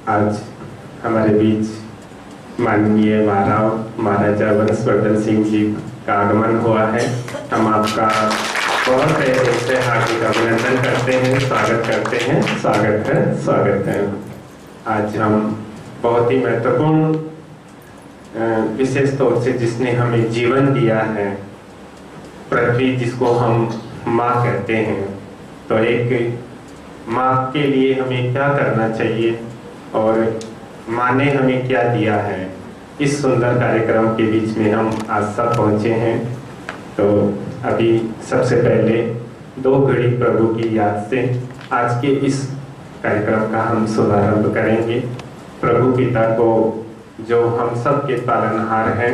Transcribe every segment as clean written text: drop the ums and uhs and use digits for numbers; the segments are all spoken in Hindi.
आज हमारे बीच माननीय महाराजा वंशवर्धन सिंह जी का आगमन हुआ है। हम आपका बहुत दिल से हार्दिक अभिनंदन करते हैं, स्वागत करते हैं। स्वागत है। आज हम बहुत ही महत्वपूर्ण विशेष तौर से जिसने हमें जीवन दिया है, पृथ्वी जिसको हम माँ कहते हैं, तो एक माँ के लिए हमें क्या करना चाहिए और माँ ने हमें क्या दिया है, इस सुंदर कार्यक्रम के बीच में हम आज सब पहुँचे हैं। तो अभी सबसे पहले 2 घड़ी प्रभु की याद से आज के इस कार्यक्रम का हम शुभारंभ करेंगे। प्रभु पिता को, जो हम सब के पालनहार हैं,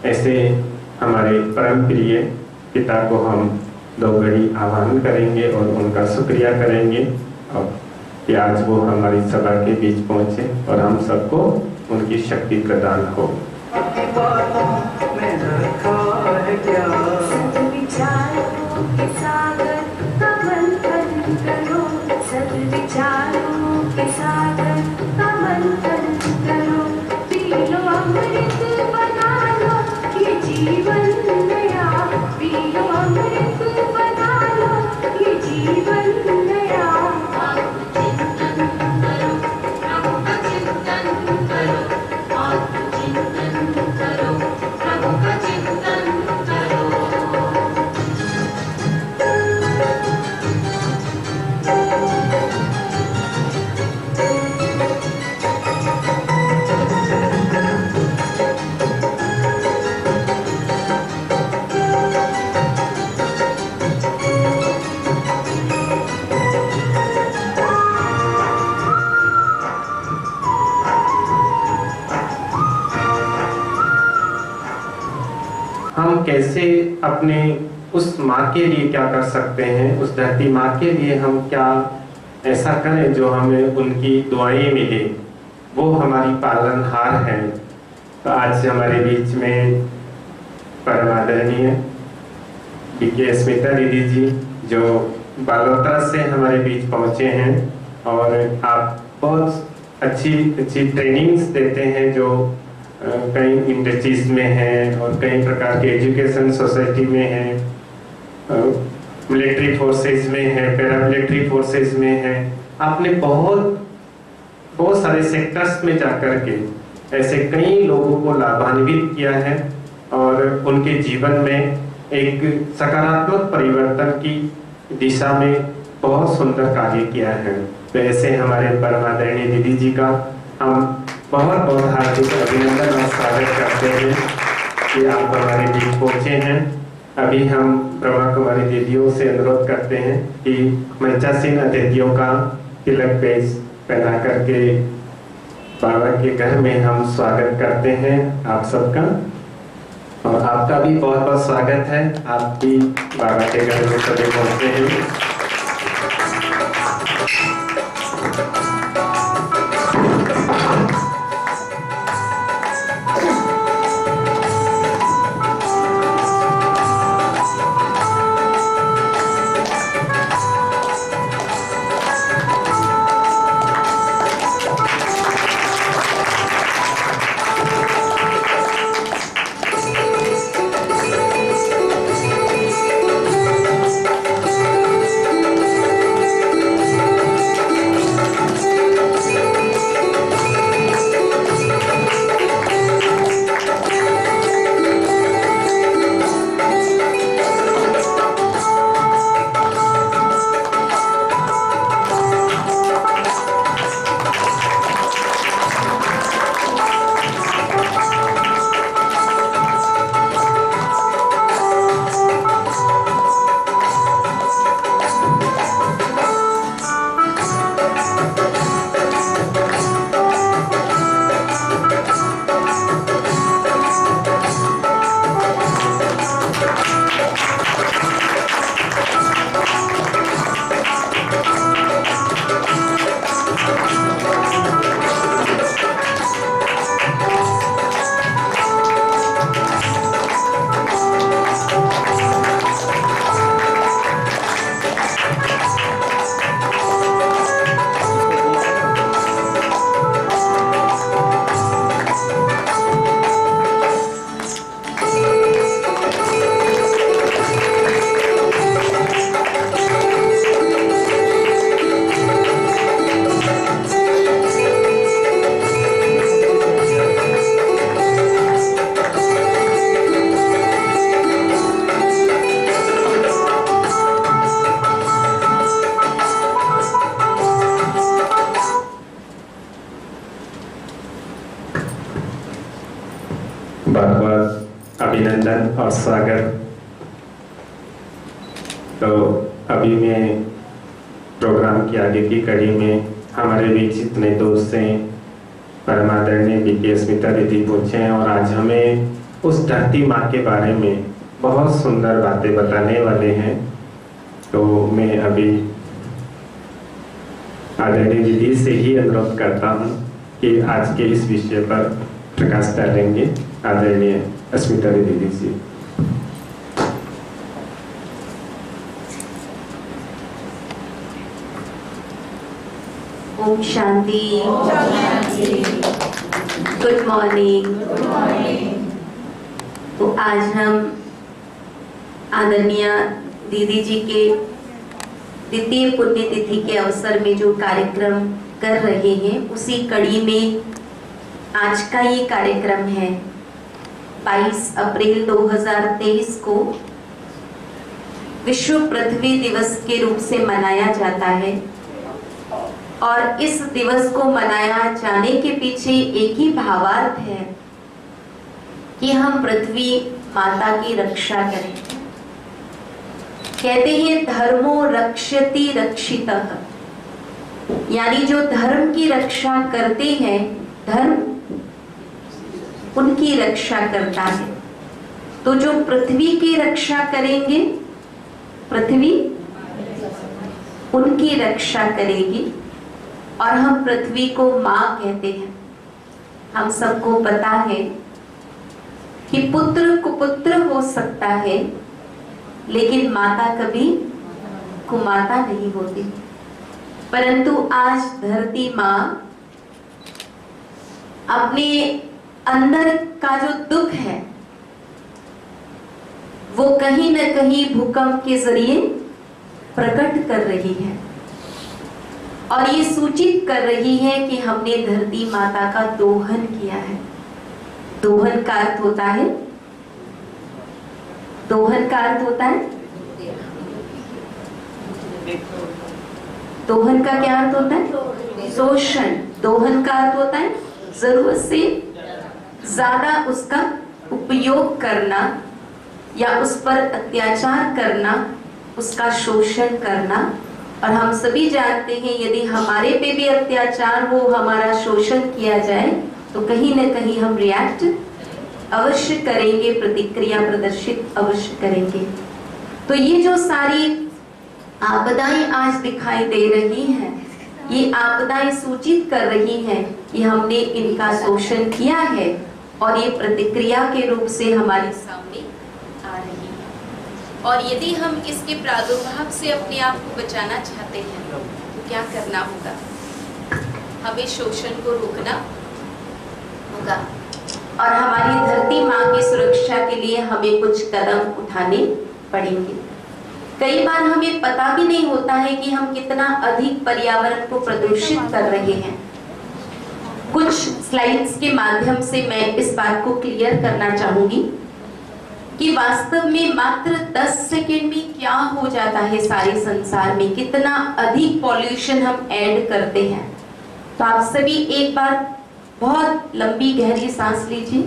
ऐसे हमारे परम प्रिय पिता को हम 2 घड़ी आह्वान करेंगे और उनका शुक्रिया करेंगे और कि आज वो हमारी सभा के बीच पहुंचे और हम सबको उनकी शक्ति प्रदान हो। हम कैसे अपने उस माँ के लिए क्या कर सकते हैं, उस धरती माँ के लिए हम क्या ऐसा करें जो हमें उनकी दुआएं मिले, वो हमारी पालनहार है। तो आज हमारे बीच में परम आदरणीय पीके स्मिता दीदी जी, जो बालोतरा से हमारे बीच पहुँचे हैं और आप बहुत अच्छी ट्रेनिंग्स देते हैं, जो कई इंडस्ट्रीज में हैं और कई प्रकार के एजुकेशन सोसाइटी में हैं, मिलिट्री फोर्सेस में हैं, पैरामिलिट्री फोर्सेस में हैं। आपने बहुत सारे सेक्टर्स में जाकर के ऐसे कई लोगों को लाभान्वित किया है और उनके जीवन में एक सकारात्मक परिवर्तन की दिशा में बहुत सुंदर कार्य किया है। तो ऐसे हमारे परम आदरणीय दीदी जी का हम बहुत हार्दिक अभिनंदन और स्वागत करते हैं कि आप हमारे बीच पहुंचे हैं। अभी हम ब्रह्मा कुमारी दीदियों से अनुरोध करते हैं कि मंचासीन अतिथियों का तिलक पेज पहना करके बाबा के घर में हम स्वागत करते हैं आप सबका, और आपका भी बहुत स्वागत है। आप भी बाबा के घर में सभी पहुंचे हैं। बहुत बहुत अभिनंदन और स्वागत। तो अभी मैं प्रोग्राम की आगे की कड़ी में हमारे बीच जितने दोस्त हैं, परम आदरणीय बीके स्मिता दीदी पूछे हैं और आज हमें उस धरती माँ के बारे में बहुत सुंदर बातें बताने वाले हैं। तो मैं अभी आदरणीय दीदी से ही अनुरोध करता हूँ कि आज के इस विषय पर प्रकाश डालेंगे आदरणीय स्मिता दीदी जी। ओम शांति। Good morning. तो आज हम आदरणीय दीदी जी के द्वितीय पुण्यतिथि के अवसर में जो कार्यक्रम कर रहे हैं उसी कड़ी में आज का ये कार्यक्रम है। 22 अप्रैल 2023 को विश्व पृथ्वी दिवस के रूप से मनाया जाता है और इस दिवस को मनाया जाने के पीछे एक ही भावार्थ है कि हम पृथ्वी माता की रक्षा करें। कहते हैं धर्मो रक्षति रक्षितः, यानी जो धर्म की रक्षा करते हैं धर्म उनकी रक्षा करता है। तो जो पृथ्वी की रक्षा करेंगे पृथ्वी उनकी रक्षा करेगी। और हम पृथ्वी को माँ कहते हैं। हम सबको पता है कि पुत्र कुपुत्र हो सकता है लेकिन माता कभी कुमाता नहीं होती। परंतु आज धरती माँ अपने अंदर का जो दुख है वो कहीं न कहीं भूकंप के जरिए प्रकट कर रही है और ये सूचित कर रही है कि हमने धरती माता का दोहन किया है। दोहन का अर्थ होता है, दोहन का अर्थ होता है, दोहन का क्या अर्थ होता है? शोषण। दोहन का अर्थ होता है जरूरत से ज्यादा उसका उपयोग करना या उस पर अत्याचार करना, उसका शोषण करना। और हम सभी जानते हैं यदि हमारे पे भी अत्याचार हो, हमारा शोषण किया जाए तो कहीं न कहीं हम रिएक्ट अवश्य करेंगे, प्रतिक्रिया प्रदर्शित अवश्य करेंगे। तो ये जो सारी आपदाएं आज दिखाई दे रही हैं, ये आपदाएं सूचित कर रही हैं कि हमने इनका शोषण किया है और ये प्रतिक्रिया के रूप से हमारे सामने आ रही है। और यदि हम इसके प्रादुर्भाव से अपने आप को बचाना चाहते हैं तो क्या करना होगा? हमें शोषण को रोकना होगा और हमारी धरती माँ की सुरक्षा के लिए हमें कुछ कदम उठाने पड़ेंगे। कई बार हमें पता भी नहीं होता है कि हम कितना अधिक पर्यावरण को प्रदूषित कर रहे हैं। कुछ स्लाइड्स के माध्यम से मैं इस बात को क्लियर करना चाहूंगी कि वास्तव में मात्र 10 सेकेंड में क्या हो जाता है सारे संसार में, कितना अधिक पॉल्यूशन हम ऐड करते हैं। तो आप सभी एक बार बहुत लंबी गहरी सांस लीजिए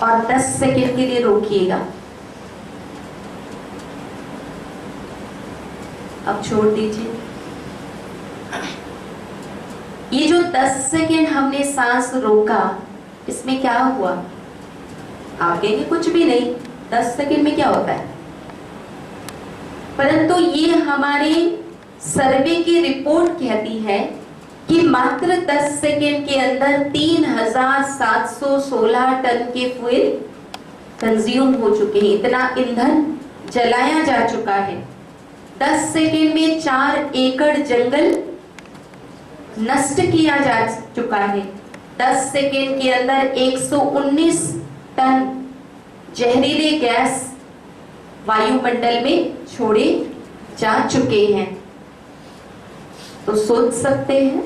और 10 सेकेंड के लिए रोकिएगा। अब छोड़ दीजिए। ये जो 10 सेकेंड हमने सांस रोका, इसमें क्या हुआ? आप कहेंगे कुछ भी नहीं, 10 सेकेंड में क्या होता है? परंतु ये हमारे सर्वे की रिपोर्ट कहती है कि मात्र 10 सेकेंड के अंदर 3716 टन के फ्यूल कंज्यूम हो चुके हैं। इतना ईंधन जलाया जा चुका है। 10 सेकेंड में 4 एकड़ जंगल नष्ट किया जा चुका है। 10 सेकेंड के अंदर 119 टन जहरीले गैस वायुमंडल में छोड़े जा चुके हैं। तो सोच सकते हैं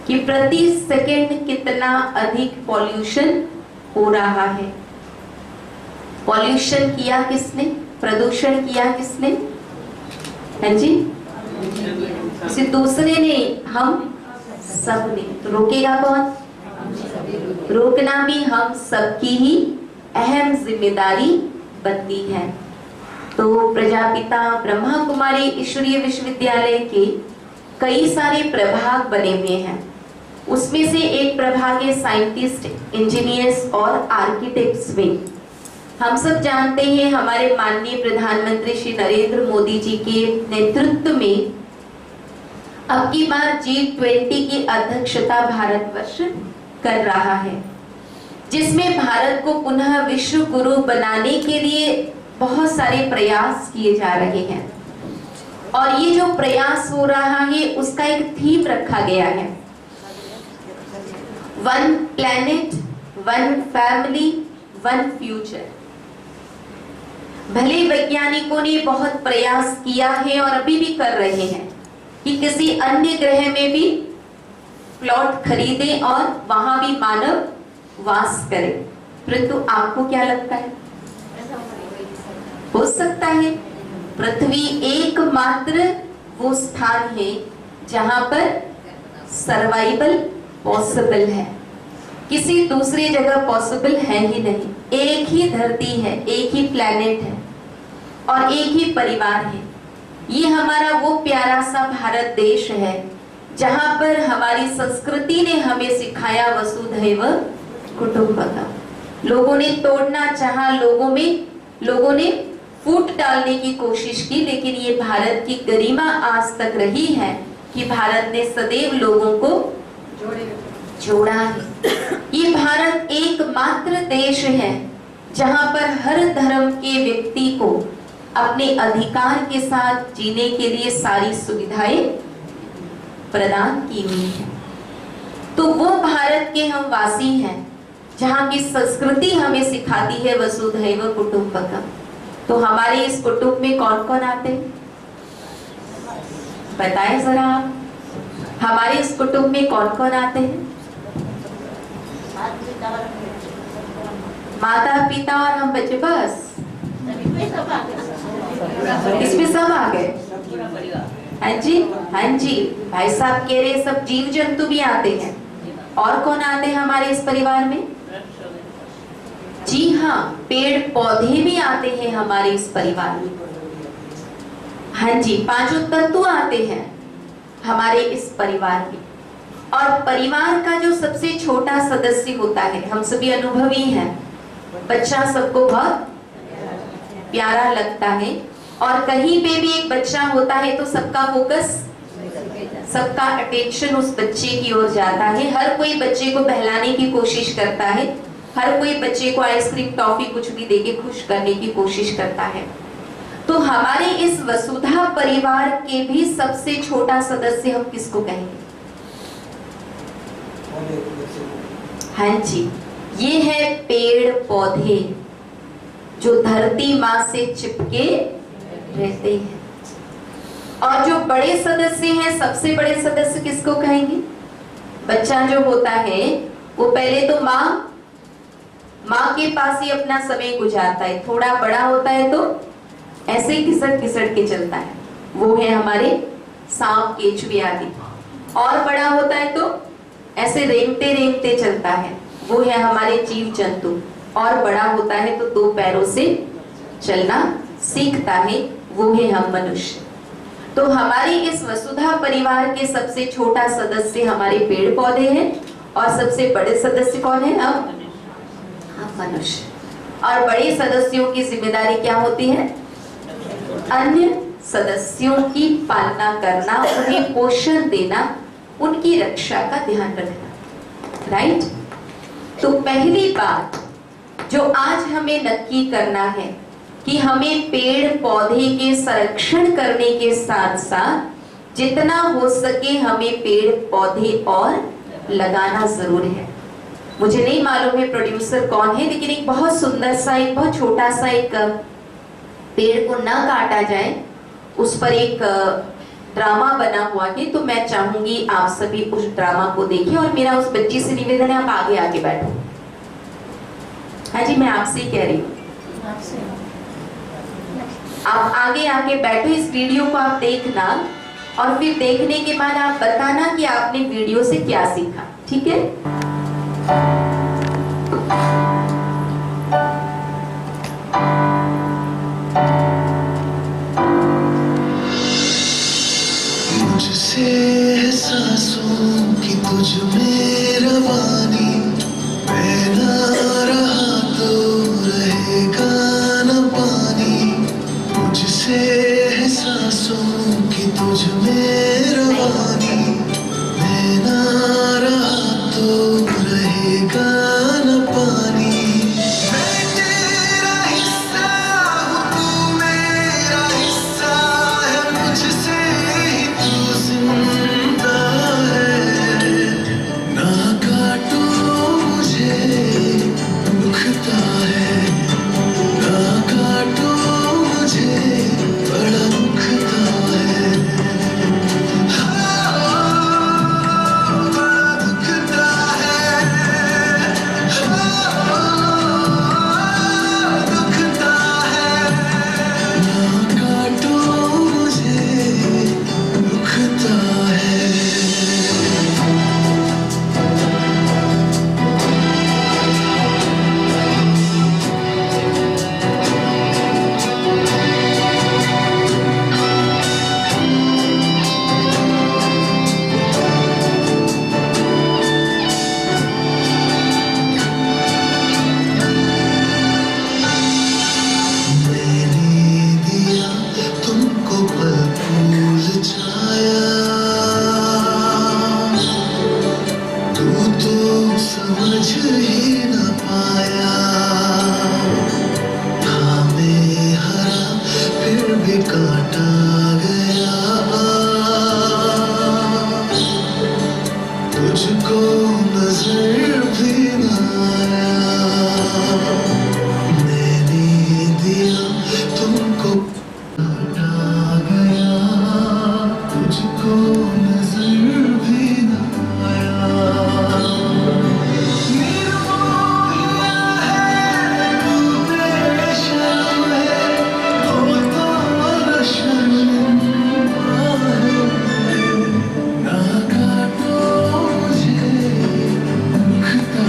कि प्रति सेकेंड कितना अधिक पॉल्यूशन हो रहा है। पॉल्यूशन किया किसने? प्रदूषण किया किसने? है जी, किसी दूसरे ने, हम सब ने। तो रोकेगा कौन? रोकना भी हम सबकी ही अहम जिम्मेदारी बनती है। तो प्रजापिता ब्रह्मा कुमारी ईश्वरीय विश्वविद्यालय के कई सारे प्रभाग बने हुए हैं। उसमें से एक प्रभाग है साइंटिस्ट, इंजीनियर्स और आर्किटेक्ट्स में। हम सब जानते हैं हमारे माननीय प्रधानमंत्री श्री नरेंद्र मोदी जी के नेतृत्व में अब की बार G20 की अध्यक्षता भारतवर्ष कर रहा है, जिसमें भारत को पुनः विश्व गुरु बनाने के लिए बहुत सारे प्रयास किए जा रहे हैं। और ये जो प्रयास हो रहा है उसका एक थीम रखा गया है, one planet, one family, one future. भले वैज्ञानिकों ने बहुत प्रयास किया है और अभी भी कर रहे हैं कि किसी अन्य ग्रह में भी प्लॉट खरीदें और वहां भी मानव वास करे, परंतु आपको क्या लगता है, हो सकता है? पृथ्वी एकमात्र वो स्थान है जहां पर सर्वाइवल पॉसिबल है, किसी दूसरी जगह पॉसिबल है ही नहीं। एक ही धरती है, एक ही प्लेनेट है और एक ही परिवार है। ये हमारा वो प्यारा सा भारत देश है जहां पर हमारी संस्कृति ने हमें सिखाया वसुधैव कुटुंबकम। लोगों ने तोड़ना चाहा, लोगों ने फूट डालने की कोशिश की, लेकिन ये भारत की गरिमा आज तक रही है कि भारत ने सदैव लोगों को जोड़ा है। ये भारत एकमात्र देश है जहां पर हर धर्म के व्यक्ति को अपने अधिकार के साथ जीने के लिए सारी सुविधाएं प्रदान की हुई है। तो वो भारत के हम वासी हैं जहां की संस्कृति हमें सिखाती है वसुधैव कुटुंबकम। तो हमारे इस कुटुंब में कौन कौन आते हैं, बताएं जरा आप। हमारे इस कुटुंब में कौन कौन आते हैं? माता पिता और हम बच्चे, बस इसमें सब आ गए। हाँ जी, हाँ जी, भाई साहब कह रहे सब जीव जंतु भी आते हैं। और कौन आते हैं हमारे इस परिवार में? जी हाँ, पेड़ पौधे भी आते हैं हमारे इस परिवार में। हाँ जी, पांचों तत्व आते हैं हमारे इस परिवार में। और परिवार का जो सबसे छोटा सदस्य होता है, हम सभी अनुभवी हैं, बच्चा सबको बहुत प्यारा लगता है। और कहीं पे भी एक बच्चा होता है तो सबका फोकस, सबका अटेंशन उस बच्चे की ओर जाता है। हर कोई बच्चे को बहलाने की कोशिश करता है, हर कोई बच्चे को आइसक्रीम टॉफी कुछ भी देके खुश करने की कोशिश करता है। तो हमारे इस वसुधा परिवार के भी सबसे छोटा सदस्य हम किसको कहेंगे? हाँ जी, ये है पेड़ पौधे जो धरती माँ से चिपके रहते हैं। और जो बड़े सदस्य हैं, सबसे बड़े सदस्य किसको कहेंगे? बच्चा जो होता है वो पहले तो माँ के पास ही अपना समय गुजारता है, थोड़ा बड़ा होता है तो ऐसे घिसट के चलता है, वो है हमारे सांप केचुए आदि। और बड़ा होता है तो ऐसे रेंगते चलता है, वो है हमारे जीव जंतु। और बड़ा होता है तो दो पैरों से चलना सीखता है, वो है हम मनुष्य। तो हमारे इस वसुधा परिवार के सबसे छोटा सदस्य हमारे पेड़ पौधे हैं और सबसे बड़े सदस्य कौन है? हम मनुष्य। और बड़े सदस्यों की जिम्मेदारी क्या होती है? अन्य सदस्यों की पालना करना, उन्हें पोषण देना, उनकी रक्षा का ध्यान रखना। राइट? तो पहली बात जो आज हमें नक्की करना है कि हमें पेड़ पौधे के संरक्षण करने के साथ साथ जितना हो सके हमें पेड़ पौधे और लगाना जरूर है। मुझे नहीं मालूम है प्रोड्यूसर कौन है, लेकिन एक बहुत सुंदर सा, एक बहुत छोटा सा एक पेड़ को ना काटा जाए, उस पर एक ड्रामा बना हुआ है। तो मैं चाहूंगी आप सभी उस ड्रामा को देखें और मेरा उस बच्ची से निवेदन है आप आगे आके बैठो। हाँ जी, मैं आपसे ही कह रही हूँ, आप आगे आके बैठो, इस वीडियो को आप देखना और फिर देखने के बाद आप बताना कि आपने वीडियो से क्या सीखा। ठीक है? मुझसे एहसासों की तुझ में रवानी, मैं ना रहा तो रहेगा न पानी। मुझसे एहसासों की तुझ में रवानी, मैं ना रहा तो रहेगा न पानी। मैं तेरा हिस्सा हूँ, तू मेरा हिस्सा है, मुझसे ही तू जिंदा है। ना काटो मुझे दुखता है, ना काटो मुझे बड़ा दुखता है। बड़ा दुखता है, दुखता है। ना काटो मुझे दुखता है। मैंने दिया तुमको पल फूल छाया, तू तो समझ ही न पाया। था मैं हरा फिर भी काटा गया, तुझको नजर भी न आया। मैंने दिया तुमको काटा गया, तुझको नजर भी न आया। निर्मोहिया है, तू बेशर्म है, वो तो शर्मिंदा है। ना काटो मुझे दुखता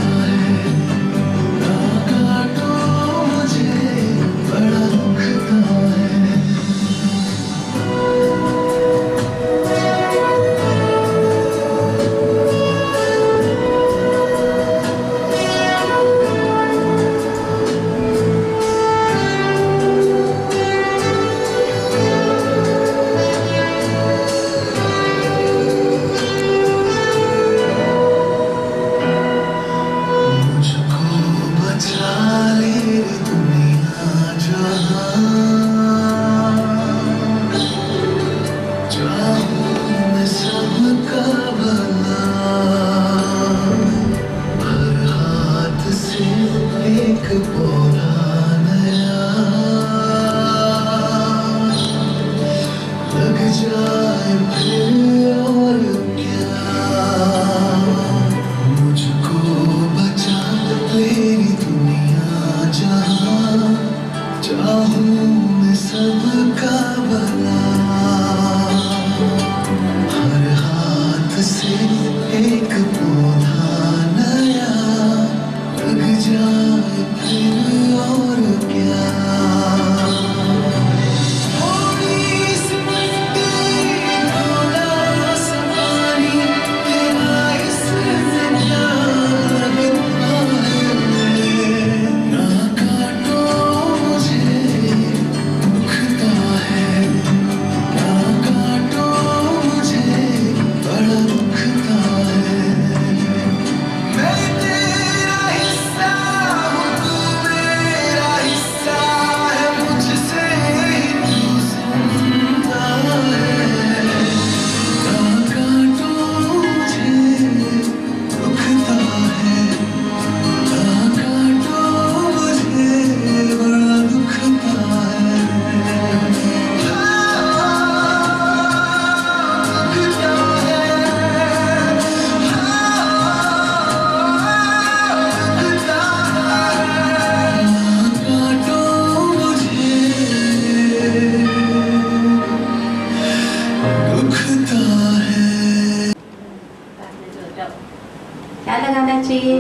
क्या लगाना चाहिए?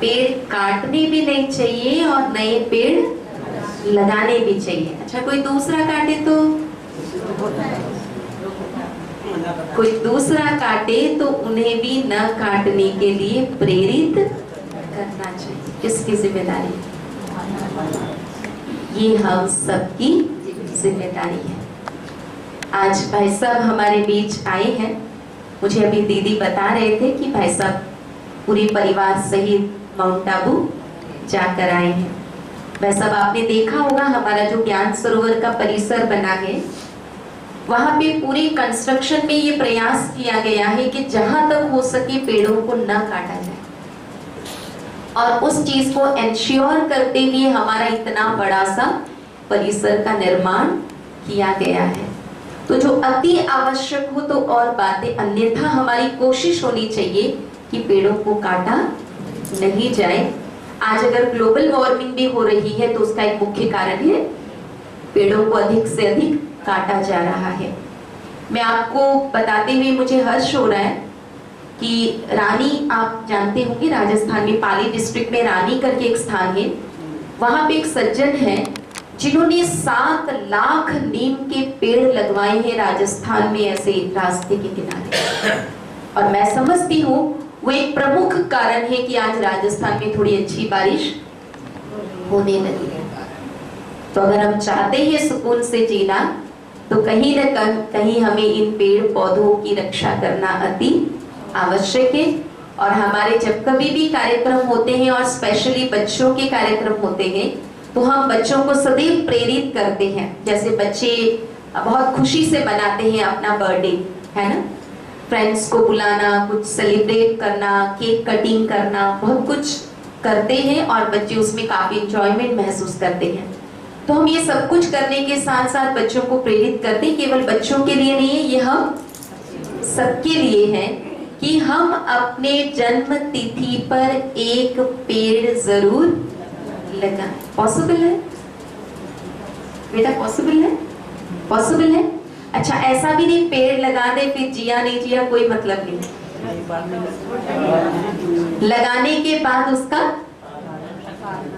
पेड़ काटने भी नहीं चाहिए और नए पेड़ लगाने भी चाहिए। अच्छा, कोई दूसरा काटे तो उन्हें भी न काटने के लिए प्रेरित करना चाहिए। किसकी जिम्मेदारी? ये हम सबकी जिम्मेदारी है। आज भाई साहब हमारे बीच आए हैं। मुझे अभी दीदी बता रहे थे कि भाई साहब पूरे परिवार सहित माउंट आबू जाकर आए हैं। भाई साहब, आपने देखा होगा हमारा जो ज्ञान सरोवर का परिसर बना है, वहां पे पूरी कंस्ट्रक्शन में ये प्रयास किया गया है कि जहां तक हो सके पेड़ों को न काटा जाए, और उस चीज को एंश्योर करते हुए हमारा इतना बड़ा सा परिसर का निर्माण किया गया है। तो जो अति आवश्यक हो तो और बातें, अन्यथा हमारी कोशिश होनी चाहिए कि पेड़ों को काटा नहीं जाए। आज अगर ग्लोबल वार्मिंग भी हो रही है तो उसका एक मुख्य कारण है पेड़ों को अधिक से अधिक काटा जा रहा है। मैं आपको बताते हुए मुझे हर्ष हो रहा है कि रानी, आप जानते होंगे राजस्थान में पाली डिस्ट्रिक्ट में रानी करके एक स्थान है, वहां पे एक सज्जन है जिन्होंने 7 लाख नीम के पेड़ लगवाए हैं राजस्थान में, ऐसे रास्ते के किनारे। और मैं समझती हूँ वो एक प्रमुख कारण है कि आज राजस्थान में थोड़ी अच्छी बारिश होने लगी है। तो अगर हम चाहते हैं सुकून से जीना, तो कहीं न कहीं हमें इन पेड़ पौधों की रक्षा करना अति आवश्यक है। और हमारे जब कभी भी कार्यक्रम होते हैं और स्पेशली बच्चों के कार्यक्रम होते हैं, तो हम बच्चों को सदैव प्रेरित करते हैं। जैसे बच्चे बहुत खुशी से मनाते हैं अपना बर्थडे, है ना, फ्रेंड्स को बुलाना, कुछ सेलिब्रेट करना, केक कटिंग करना, बहुत कुछ करते हैं और बच्चे उसमें काफी इंजॉयमेंट महसूस करते हैं। तो हम ये सब कुछ करने के साथ साथ बच्चों को प्रेरित करते हैं। केवल बच्चों के लिए नहीं है, ये हम सबके लिए है कि हम अपने जन्म तिथि पर एक पेड़ जरूर लगाएं। पॉसिबल है बेटा? पॉसिबल है? पॉसिबल है। अच्छा, ऐसा भी नहीं पेड़ लगा दे फिर जिया नहीं जिया कोई मतलब नहीं। लगाने के बाद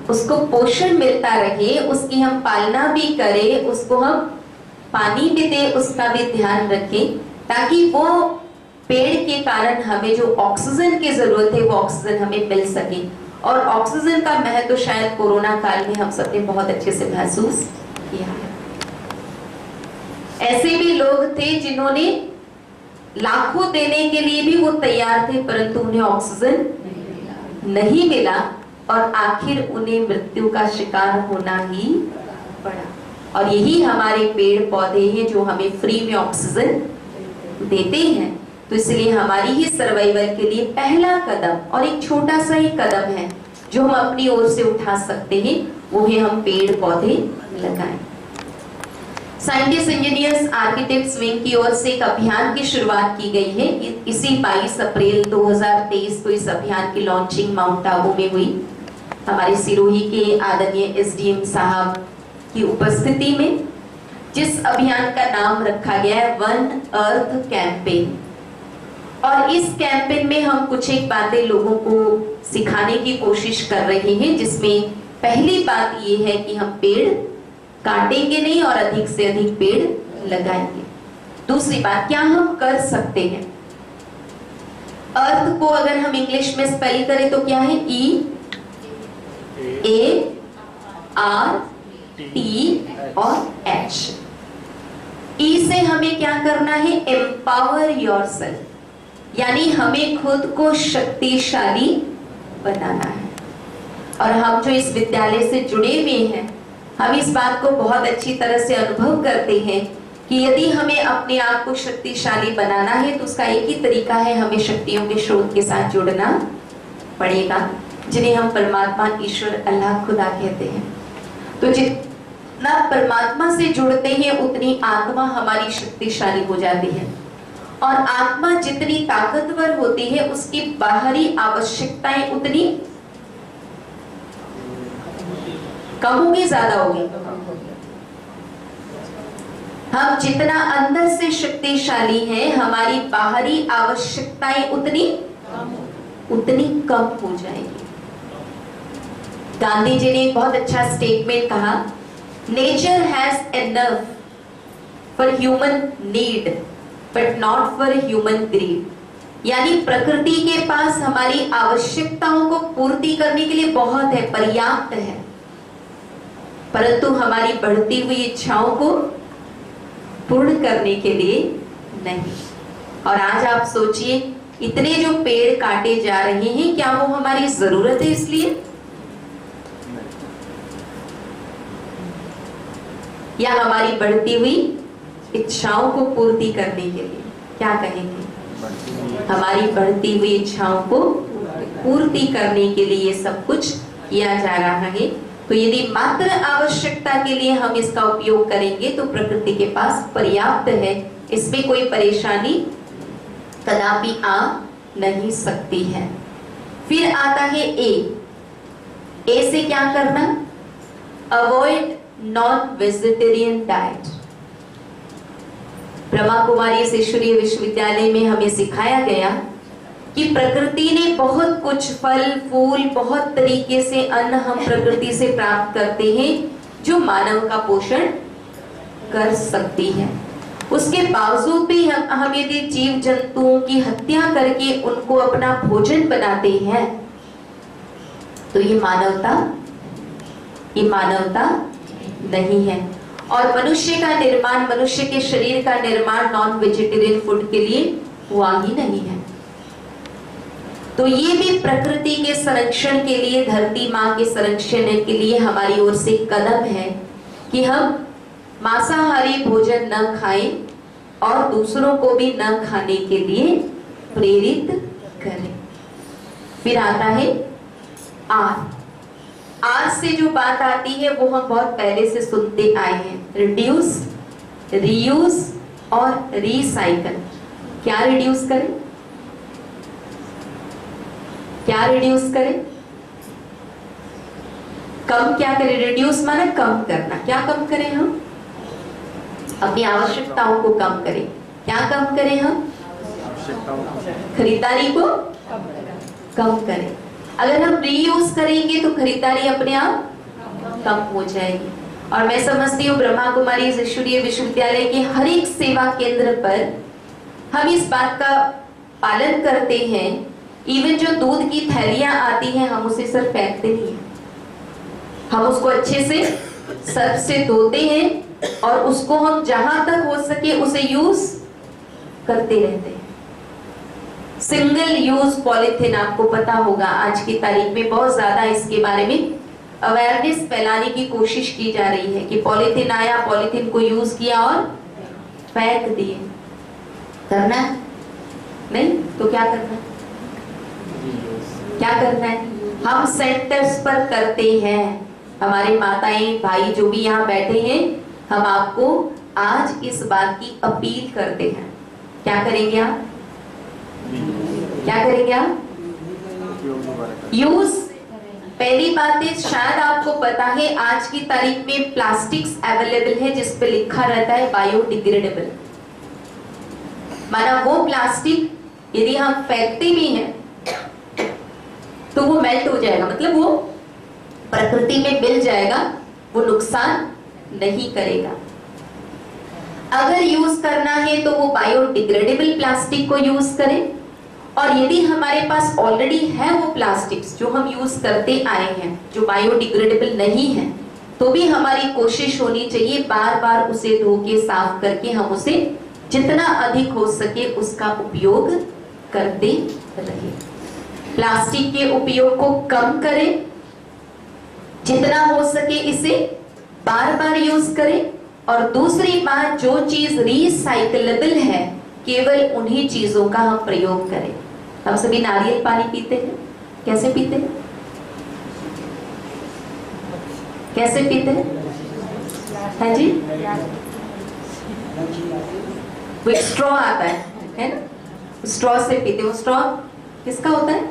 उसको पोषण मिलता रहे, उसकी हम पालना भी करें, उसको हम पानी भी दें, उसका भी ध्यान रखें, ताकि वो पेड़ के कारण हमें जो ऑक्सीजन की जरूरत है वो ऑक्सीजन हमें मिल सके। और ऑक्सीजन का महत्व शायद कोरोना काल में हम सबने बहुत अच्छे से महसूस किया है। ऐसे भी लोग थे जिन्होंने लाखों देने के लिए भी वो तैयार थे, परंतु उन्हें ऑक्सीजन नहीं मिला और आखिर उन्हें मृत्यु का शिकार होना ही पड़ा। और यही हमारे पेड़ पौधे हैं जो हमें फ्री में ऑक्सीजन देते हैं। तो इसलिए हमारी ही सर्वाइवल के लिए पहला कदम, और एक छोटा सा ही कदम है जो हम अपनी ओर से उठा सकते हैं, वो है हम पेड़ पौधे लगाएं। साइंटिस्ट, इंजीनियर्स, आर्किटेक्ट्स विंग की ओर से एक अभियान की शुरुआत की गई है। इसी 22 अप्रैल 2023 को इस अभियान की लॉन्चिंग माउंट आबू में हुई। हमारे सिरोही के आदरणीय एसडीएम साहब की उपस्थिति में, जिस अभियान का नाम रखा गया है वन अर्थ कैंपेन। और इस कैंपेन में हम कुछ एक बातें लोगों को सिखाने की कोशिश कर रहे हैं, जिसमें पहली बात ये है कि हम पेड़ काटेंगे नहीं और अधिक से अधिक पेड़ लगाएंगे। दूसरी बात, क्या हम कर सकते हैं? अर्थ को अगर हम इंग्लिश में स्पेल करें तो क्या है? EART और H। ई से हमें क्या करना है? एम्पावर योरसेल्फ, यानी हमें खुद को शक्तिशाली बनाना है। और हम जो इस विद्यालय से जुड़े हुए हैं, हम इस बात को बहुत अच्छी तरह से अनुभव करते हैं कि यदि हमें अपने आप को शक्तिशाली बनाना है तो उसका एक ही तरीका है, हमें शक्तियों के स्रोत के साथ जुड़ना पड़ेगा, जिन्हें हम परमात्मा, ईश्वर, अल्लाह, खुदा कहते हैं। तो जितना परमात्मा से जुड़ते हैं उतनी आत्मा हमारी शक्तिशाली हो जाती है। और आत्मा जितनी ताकतवर होती है उसकी बाहरी आवश्यकताएं उतनी कम होगी, ज्यादा होगी। हम जितना अंदर से शक्तिशाली हैं, हमारी बाहरी आवश्यकताएं उतनी उतनी कम हो जाएगी। गांधी जी ने एक बहुत अच्छा स्टेटमेंट कहा, nature has enough for human need but not for human greed. यानी प्रकृति के पास हमारी आवश्यकताओं को पूर्ति करने के लिए बहुत है, पर्याप्त है, परंतु हमारी बढ़ती हुई इच्छाओं को पूर्ण करने के लिए नहीं। और आज आप सोचिए, इतने जो पेड़ काटे जा रहे हैं, क्या वो हमारी जरूरत है इसलिए, या हमारी बढ़ती हुई इच्छाओं को पूर्ति करने के लिए? क्या कहेंगे? हमारी बढ़ती हुई इच्छाओं को पूर्ति करने के लिए ये सब कुछ किया जा रहा है। तो यदि मात्र आवश्यकता के लिए हम इसका उपयोग करेंगे तो प्रकृति के पास पर्याप्त है, इसमें कोई परेशानी कदापि आ नहीं सकती है। फिर आता है ए से क्या करना? Avoid non vegetarian diet. Brahma Kumari Ishwariya Vishwavidyalaya में हमें सिखाया गया कि प्रकृति ने बहुत कुछ फल फूल, बहुत तरीके से अन्न हम प्रकृति से प्राप्त करते हैं जो मानव का पोषण कर सकती है। उसके बावजूद भी हम यदि जीव जंतुओं की हत्या करके उनको अपना भोजन बनाते हैं तो ये मानवता नहीं है। और मनुष्य का निर्माण, मनुष्य के शरीर का निर्माण नॉन वेजिटेरियन फूड के लिए हुआ ही नहीं है। तो ये भी प्रकृति के संरक्षण के लिए, धरती माँ के संरक्षण के लिए हमारी ओर से कदम है कि हम मांसाहारी भोजन न खाएं और दूसरों को भी न खाने के लिए प्रेरित करें। फिर आता है आर से जो बात आती है वो हम बहुत पहले से सुनते आए हैं, रिड्यूस, रीयूज और रिसाइकल। क्या रिड्यूस करें? क्या रिड्यूस करें? कम क्या करें? रिड्यूस माने कम करना। क्या कम करें? हम अपनी आवश्यकताओं को कम करें। क्या कम करें? हम खरीदारी को कम करें। अगर हम रीयूज करेंगे तो खरीदारी अपने आप कम हो जाएगी। और मैं समझती हूँ ब्रह्मा कुमारी ईश्वरीय विश्वविद्यालय के हर एक सेवा केंद्र पर हम इस बात का पालन करते हैं। इवन जो दूध की थैलियां आती हैं हम उसे सिर्फ फेंकते नहीं हैं, हम उसको अच्छे से सर्फ से धोते हैं और उसको हम जहां तक हो सके उसे यूज करते रहते हैं। सिंगल यूज पॉलीथीन, आपको पता होगा आज की तारीख में बहुत ज्यादा इसके बारे में अवेयरनेस फैलाने की कोशिश की जा रही है कि पॉलीथीन आया, पॉलीथीन को यूज किया और फेंक दिए। करना नहीं तो क्या करना है? क्या करना है? हम सेंटर्स पर करते हैं। हमारे माताएं भाई जो भी यहाँ बैठे हैं, हम आपको आज इस बात की अपील करते हैं। क्या करेंगे आप? क्या करेंगे आप? यूज। पहली बात है, शायद आपको पता है आज की तारीख में प्लास्टिक्स अवेलेबल है जिस पे लिखा रहता है बायोडिग्रेडेबल। माना वो प्लास्टिक यदि हम फेंकते भी हैं तो वो मेल्ट हो जाएगा, मतलब वो प्रकृति में मिल जाएगा, वो नुकसान नहीं करेगा। अगर यूज करना है तो वो बायोडिग्रेडेबल प्लास्टिक को यूज करें। और यदि हमारे पास ऑलरेडी है वो प्लास्टिक्स जो हम यूज करते आए हैं जो बायोडिग्रेडेबल नहीं है, तो भी हमारी कोशिश होनी चाहिए बार बार उसे धो के साफ करके हम उसे जितना अधिक हो सके उसका उपयोग करते रहें। प्लास्टिक के उपयोग को कम करें, जितना हो सके इसे बार बार यूज करें। और दूसरी बात, जो चीज रिसाइकलेबल है केवल उन्हीं चीजों का हम प्रयोग करें। हम सभी नारियल पानी पीते हैं, कैसे पीते हैं? कैसे पीते हैं? हाँ जी, वो स्ट्रॉ आता है ना, स्ट्रॉ से पीते। वो स्ट्रॉ किसका होता है?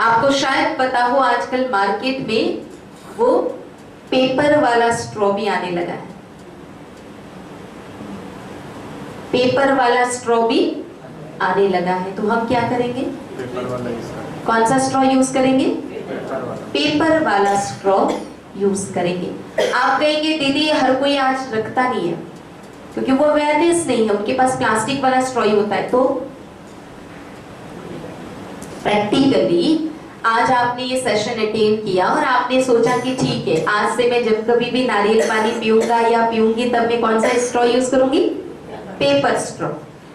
आपको शायद पता हो आजकल मार्केट में वो पेपर वाला स्ट्रॉ भी आने लगा है। पेपर वाला स्ट्रॉ भी आने लगा है, तो हम क्या करेंगे? पेपर वाला यूज करें। कौन सा स्ट्रॉ यूज करेंगे? पेपर वाला। पेपर वाला स्ट्रॉ यूज करेंगे। आप कहेंगे दीदी हर कोई आज रखता नहीं है, क्योंकि वो अवेयरनेस नहीं है, उनके पास प्लास्टिक वाला स्ट्रॉ ही होता है। तो प्रैक्टिकली आज आपने ये सेशन अटेंड किया और आपने सोचा कि ठीक है, आज से मैं जब कभी भी नारियल पानी पीऊंगा या पीऊंगी तब मैं कौन सा स्ट्रॉ यूज करूंगी? Paper straw.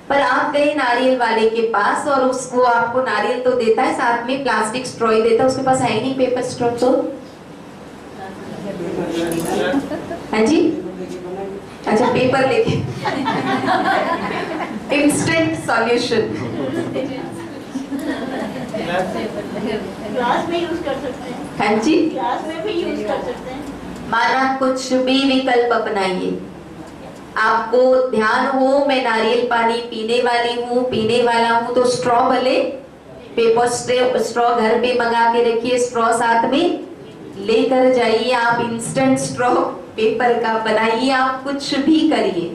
पर आप गए नारियल वाले के पास और उसको आपको नारियल तो देता है, साथ में प्लास्टिक स्ट्रॉ ही देता है, उसके पास है ही नहीं पेपर स्ट्रॉ। तो हाँ जी, अच्छा पेपर लेके इंस्टेंट सॉल्यूशन क्लास में यूज कर सकते हैं। हाँ जी, क्लास में भी यूज कर सकते हैं। माना कुछ भी विकल्प अपनाइए, आपको ध्यान हो मैं नारियल पानी पीने वाली हूँ, पीने वाला हूँ, तो स्ट्रॉ भले पेपर स्ट्रॉ घर पे मंगा के रखिए, स्ट्रॉ साथ में लेकर जाइए, आप इंस्टेंट स्ट्रॉ पेपर का बनाइए, आप कुछ भी करिए,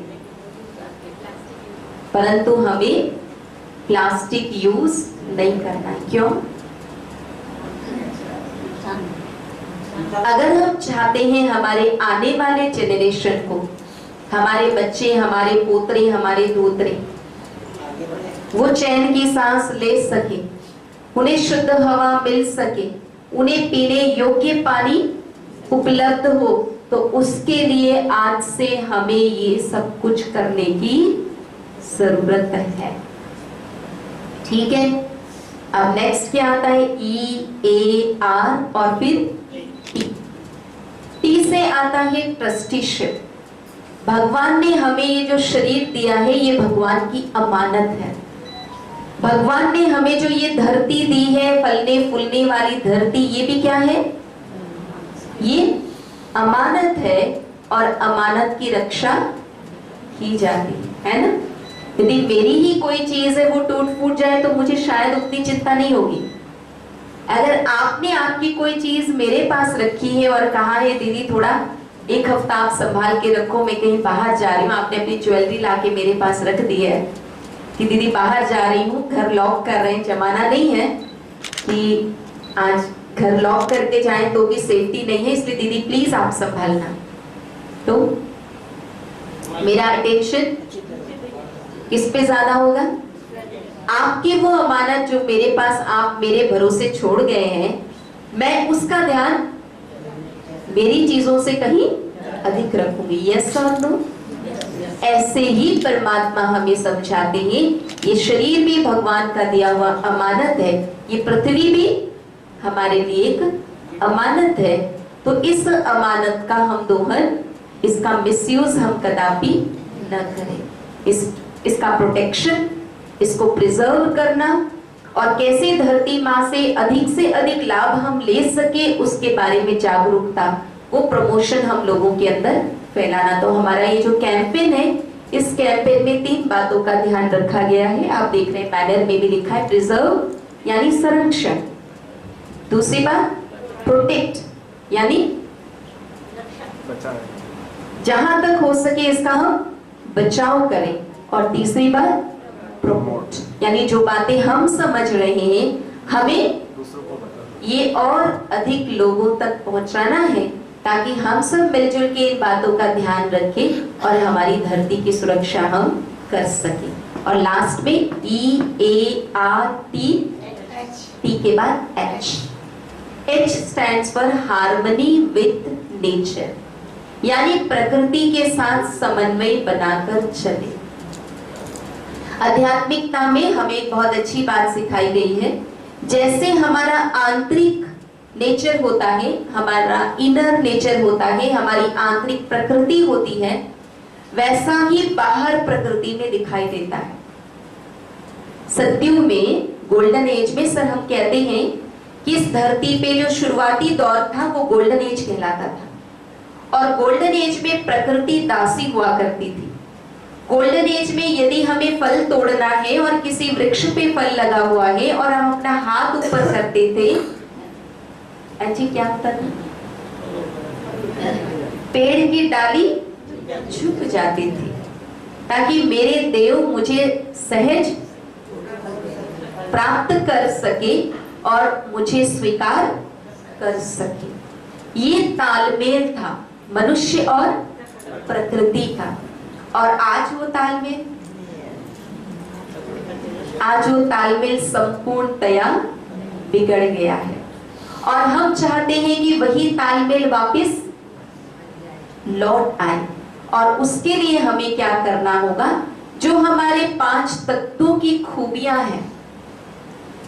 परंतु हमें प्लास्टिक यूज नहीं करना है। क्यों? अगर हम चाहते हैं हमारे आने वाले जेनरेशन को, हमारे बच्चे, हमारे पोतरे, हमारे दोतरे वो चैन की सांस ले सके, उन्हें शुद्ध हवा मिल सके, उन्हें पीने योग्य पानी उपलब्ध हो, तो उसके लिए आज से हमें ये सब कुछ करने की जरूरत है। ठीक है, अब नेक्स्ट क्या आता है? EAR और फिर T से आता है ट्रस्टीशिप। भगवान ने हमें ये जो शरीर दिया है, ये भगवान की अमानत है। भगवान ने हमें जो ये धरती दी है, फलने फूलने वाली धरती, ये भी क्या है? ये अमानत है, और अमानत की रक्षा की जाती है ना। यदि मेरी ही कोई चीज है वो टूट फूट जाए तो मुझे शायद उतनी चिंता नहीं होगी। अगर आपने आपकी कोई चीज मेरे पास रखी है और कहा है दीदी थोड़ा एक हफ्ता आप संभाल के रखो, मैं कहीं बाहर जा रही हूँ, आपने अपनी ज्वेलरी लाके मेरे पास रख दी है कि दीदी बाहर जा रही हूँ, घर लॉक कर रहे हैं, जमाना नहीं है कि आज घर लॉक करके जाएं तो भी सेफ्टी नहीं है, इसलिए दीदी प्लीज आप संभालना। तो मेरा अटेंशन किस पे ज्यादा होगा? आपकी वो अमानत जो मेरे पास आप मेरे भरोसे छोड़ गए हैं, मैं उसका ध्यान मेरी चीजों से कहीं अधिक रखूंगी। यस और नो? ऐसे ही परमात्मा हमें समझाते हैं, ये शरीर भी भगवान का दिया हुआ अमानत है, ये पृथ्वी भी हमारे लिए एक अमानत है। तो इस अमानत का हम दोहन, इसका मिसयूज हम कदापि न करें। इसका प्रोटेक्शन, इसको प्रिजर्व करना और कैसे धरती माँ से अधिक लाभ हम ले सके उसके बारे में जागरूकता, वो प्रमोशन हम लोगों के अंदर फैलाना। तो हमारा ये जो कैंपेन है, इस कैंपेन में 3 बातों का ध्यान रखा गया है। आप देख रहे हैं बैनर में भी लिखा है प्रिजर्व यानी संरक्षण, दूसरी बात प्रोटेक्ट यानी जहां तक हो सके इसका हम बचाव करें, और तीसरी बात प्रमोट यानी जो बातें हम समझ रहे हैं हमें ये और अधिक लोगों तक पहुंचाना है, ताकि हम सब मिलजुल के इन बातों का ध्यान रखें और हमारी धरती की सुरक्षा हम कर सकें। और लास्ट में EART, T के बाद H stands for harmony with nature, यानी प्रकृति के साथ समन्वय बनाकर चले। आध्यात्मिकता में हमें बहुत अच्छी बात सिखाई गई है, जैसे हमारा आंतरिक नेचर होता है, हमारा इनर नेचर होता है, हमारी आंतरिक प्रकृति होती है, वैसा ही बाहर प्रकृति में दिखाई देता है। सतयुग में, गोल्डन एज में सर हम कहते हैं कि इस धरती पे जो शुरुआती दौर था वो गोल्डन एज कहलाता था, और गोल्डन एज में प्रकृति दासी हुआ करती थी। गोल्डन एज में यदि हमें फल तोड़ना है और किसी वृक्ष पे फल लगा हुआ है और हम अपना हाथ ऊपर करते थे, अच्छी क्या होता था? पेड़ की डाली झुक जाती थी, ताकि मेरे देव मुझे सहज प्राप्त कर सके और मुझे स्वीकार कर सके। ये तालमेल था मनुष्य और प्रकृति का। और आज वो तालमेल संपूर्णतया बिगड़ गया है और हम चाहते हैं कि वही तालमेल वापस लौट आए। और उसके लिए हमें क्या करना होगा, जो हमारे 5 तत्वों की खूबियां हैं,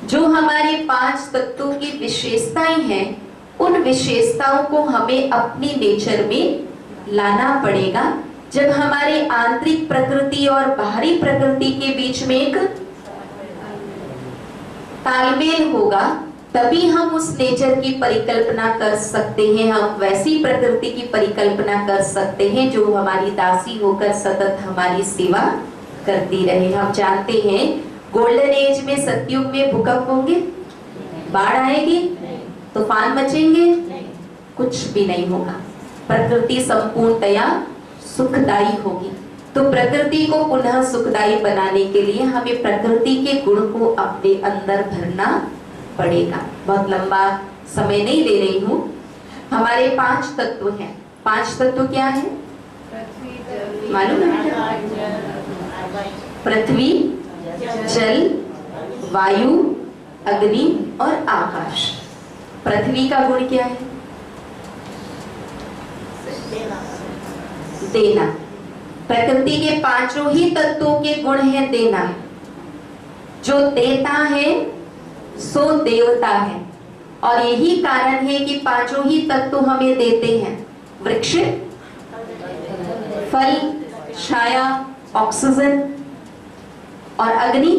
जो हमारे 5 तत्वों की विशेषताएं हैं, उन विशेषताओं को हमें अपनी नेचर में लाना पड़ेगा। जब हमारे आंतरिक प्रकृति और बाहरी प्रकृति के बीच में एक तालमेल होगा, तभी हम उस नेचर की परिकल्पना कर सकते हैं। हम वैसी प्रकृति की परिकल्पना कर सकते हैं जो हमारी दासी होकर सतत हमारी सेवा करती रहे। हम जानते हैं गोल्डन एज में, सतयुग में भूकंप होंगे, बाढ़ आएगी, तूफान मचेंगे, कुछ भी नहीं होगा। प्रकृति संपूर्णतया सुखदायी होगी। तो प्रकृति को पुनः सुखदायी बनाने के लिए हमें प्रकृति के गुण को अपने अंदर भरना पड़ेगा। बहुत लंबा समय नहीं ले रही हूँ। हमारे 5 तत्व हैं। 5 तत्व क्या है मालूम है? पृथ्वी, जल, वायु, अग्नि और आकाश। पृथ्वी का गुण क्या है? देना। प्रकृति के 5 ही तत्वों के गुण है देना। जो देता है सो देवता है। और यही कारण है कि 5 ही तत्व हमें देते हैं। वृक्ष, फल, छाया, ऑक्सीजन और अग्नि।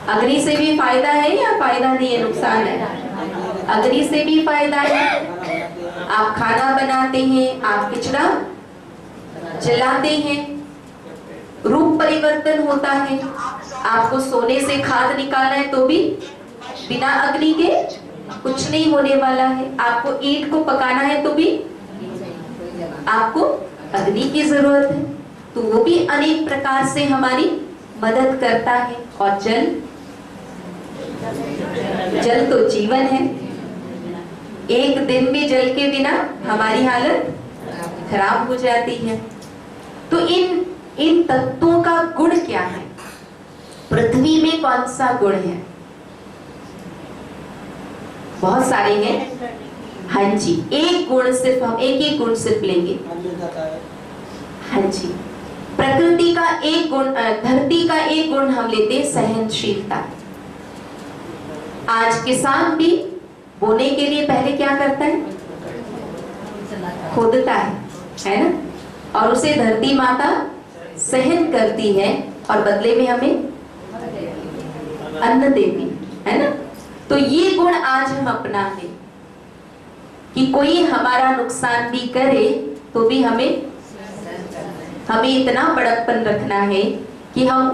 अग्नि से भी फायदा है या फायदा नहीं है, नुकसान है? अग्नि से भी फायदा है। आप खाना बनाते हैं, आप कचरा जलाते हैं, रूप परिवर्तन होता है। आपको सोने से खाद निकालना है तो भी बिना अग्नि के कुछ नहीं होने वाला है। आपको ईंट को पकाना है तो भी आपको अग्नि की जरूरत है। तो वो भी अनेक प्रकार से हमारी मदद करता है। और जल तो जीवन है। एक दिन में जल के बिना हमारी हालत खराब हो जाती है। तो इन तत्वों का गुण क्या है? पृथ्वी में कौन सा गुण है? बहुत सारे हैं। हाँ जी, एक गुण सिर्फ हम एक गुण सिर्फ लेंगे। हाँ जी, प्रकृति का एक गुण, धरती का एक गुण हम लेते हैं, सहनशीलता। आज किसान भी बोने के लिए पहले क्या करता है? खोदता है ना? और उसे धरती माता सहन करती है और बदले में हमें अन्न देती है ना? तो ये गुण आज हम अपनाते कि कोई हमारा नुकसान भी करे तो भी हमें इतना बड़प्पन रखना है कि हम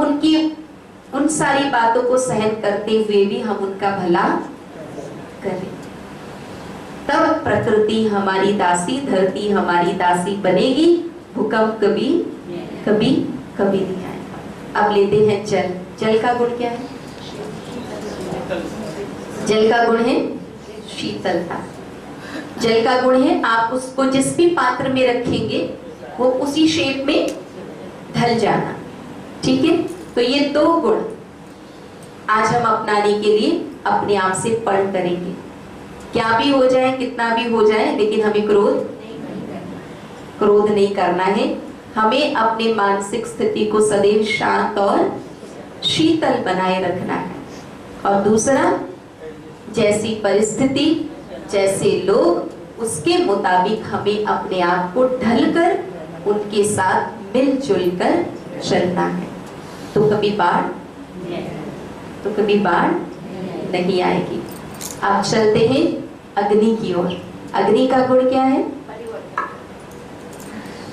उन सारी बातों को सहन करते हुए भी हम उनका भला करें। तब प्रकृति हमारी दासी, धरती हमारी दासी बनेगी। भूकंप कभी कभी कभी नहीं आएगा। अब लेते हैं जल। जल का गुण क्या है? जल का गुण है शीतलता। जल का गुण है आप उसको जिस भी पात्र में रखेंगे वो उसी शेप में ढल जाना। ठीक है, तो ये 2 गुण आज हम अपनाने के लिए अपने आप से पढ़ करेंगे। क्या भी हो जाए, कितना भी हो जाए, लेकिन हमें क्रोध नहीं करना है। हमें अपने मानसिक स्थिति को सदैव शांत और शीतल बनाए रखना है। और दूसरा, जैसी परिस्थिति, जैसे लोग, उसके मुताबिक हमें अपने आप को ढलकर उनके साथ मिलजुल कर चलना है। तो कभी बाढ़ नहीं आएगी। आप चलते हैं अग्नि की ओर। अग्नि का गुण क्या है?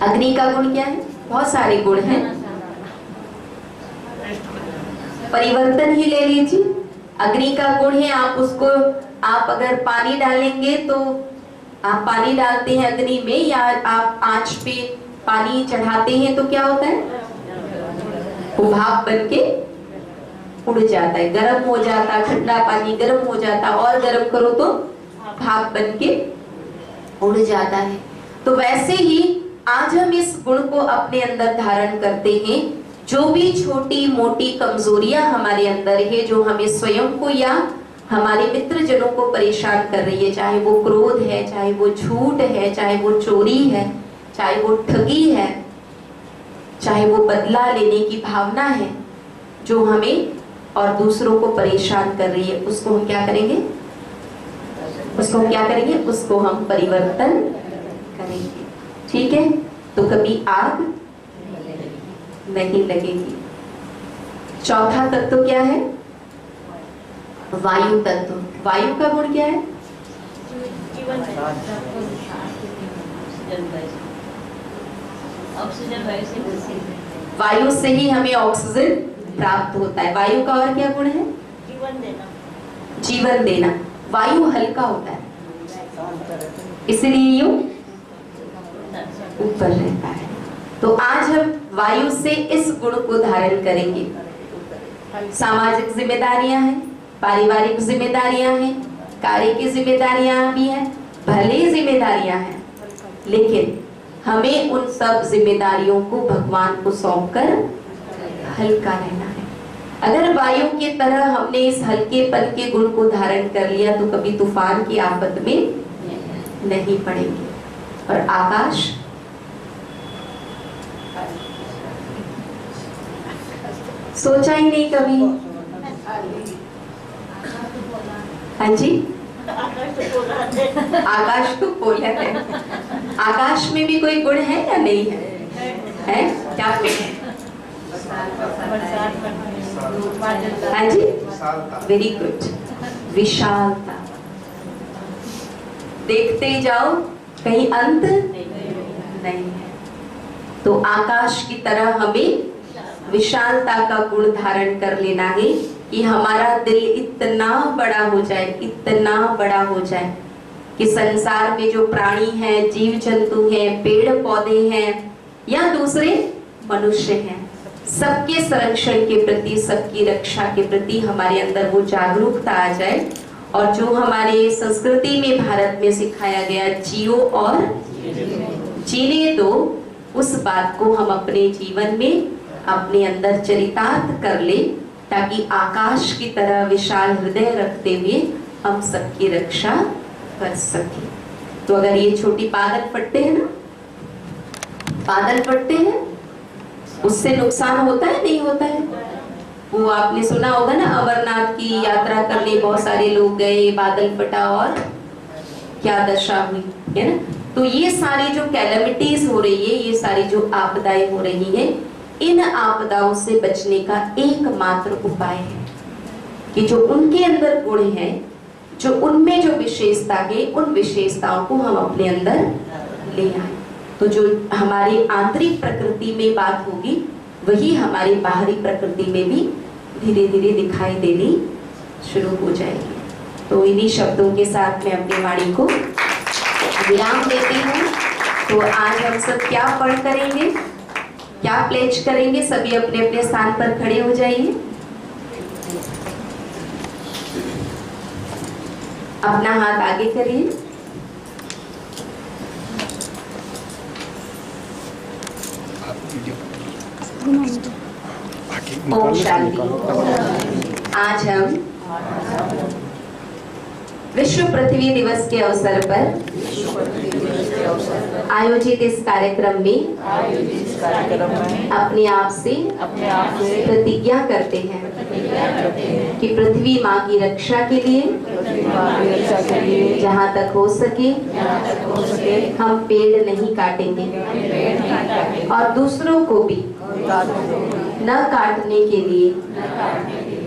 अग्नि का गुण क्या है? बहुत सारे गुण हैं। परिवर्तन ही ले लीजिए। अग्नि का गुण है आप अगर पानी डालेंगे तो आप पानी डालते हैं अग्नि में, या आप आंच पे पानी चढ़ाते हैं तो क्या होता है? वो भाप बन के उड़ जाता है, गर्म हो जाता, ठंडा पानी गर्म हो जाता, और गर्म करो तो भाप बन के उड़ जाता है। तो वैसे ही आज हम इस गुण को अपने अंदर धारण करते हैं। जो भी छोटी मोटी कमजोरियां हमारे अंदर है, जो हमें स्वयं को या हमारे मित्र जनों को परेशान कर रही है, चाहे वो क्रोध है, चाहे वो झूठ है, चाहे वो चोरी है, चाहे वो ठगी है, चाहे वो बदला लेने की भावना है, जो हमें और दूसरों को परेशान कर रही है, उसको हम क्या करेंगे? उसको हम क्या करेंगे? उसको हम परिवर्तन करेंगे। ठीक है? तो कभी आग नहीं लगेगी। चौथा तत्व क्या है? वायु तत्व। वायु का गुण क्या है? वायु से ही हमें ऑक्सीजन प्राप्त होता है। वायु का और क्या गुण है? जीवन देना। जीवन देना। वायु हल्का होता है, इसलिए यूं ऊपर रहता है। तो आज हम वायु से इस गुण को धारण करेंगे। सामाजिक जिम्मेदारियां हैं, पारिवारिक जिम्मेदारियां हैं, कार्य की जिम्मेदारियां भी हैं, भले जिम्मेदारियां हैं, लेकिन हमें उन सब जिम्मेदारियों को भगवान को सौंपकर हल्का रहना है। अगर वायु की तरह हमने इस हल्केपन के गुण को धारण कर लिया तो कभी तूफान की आफत में नहीं पड़ेंगे। और आकाश, सोचा ही नहीं कभी। हाँ जी, आकाश तो बोला है। आकाश में भी कोई गुण है या नहीं है? है क्या गुण है? हाँ जी, वेरी गुड। विशालता। देखते जाओ, कहीं अंत नहीं है। तो आकाश की तरह हमें विशालता का गुण धारण कर लेना है कि हमारा दिल इतना बड़ा हो जाए, इतना बड़ा हो जाए कि संसार में जो प्राणी हैं, जीव जंतु हैं, पेड़ पौधे हैं या दूसरे मनुष्य हैं, सबके संरक्षण के प्रति, सबकी रक्षा के प्रति हमारे अंदर वो जागरूकता आ जाए। और जो हमारे संस्कृति में, भारत में सिखाया गया, जियो और जीने दो, उस बात को हम अपने जीवन में अपने अंदर चरितार्थ कर ले, ताकि आकाश की तरह विशाल हृदय रखते हुए हम सबकी रक्षा कर सके। तो अगर ये छोटी पागल पट्टे हैं ना, पागल पट्टे हैं, उससे नुकसान होता है नहीं होता है? वो आपने सुना होगा ना, अमरनाथ की यात्रा करने बहुत सारे लोग गए, बादल फटा और क्या दशा हुई, है ना? तो ये सारी जो कैलेमिटीज हो रही है, ये सारी जो आपदाएं हो रही है, इन आपदाओं से बचने का एकमात्र उपाय है कि जो उनके अंदर गुण है, जो उनमें जो विशेषता है, उन विशेषताओं को हम अपने अंदर ले आए। तो जो हमारी आंतरिक प्रकृति में बात होगी, वही हमारी बाहरी प्रकृति में भी धीरे धीरे दिखाई देनी शुरू हो जाएगी। तो इन्हीं शब्दों के साथ मैं अपनी वाणी को विराम देती हूँ। तो आज हम सब क्या पढ़ करेंगे, क्या प्लेज करेंगे? सभी अपने अपने स्थान पर खड़े हो जाइए। अपना हाथ आगे करिए। ओम शांति। आज हम विश्व पृथ्वी दिवस के अवसर पर आयोजित इस कार्यक्रम में अपने आप से प्रतिज्ञा करते हैं कि पृथ्वी माँ की रक्षा के लिए जहाँ तक हो सके हम पेड़ नहीं काटेंगे और दूसरों को भी न काटने के लिए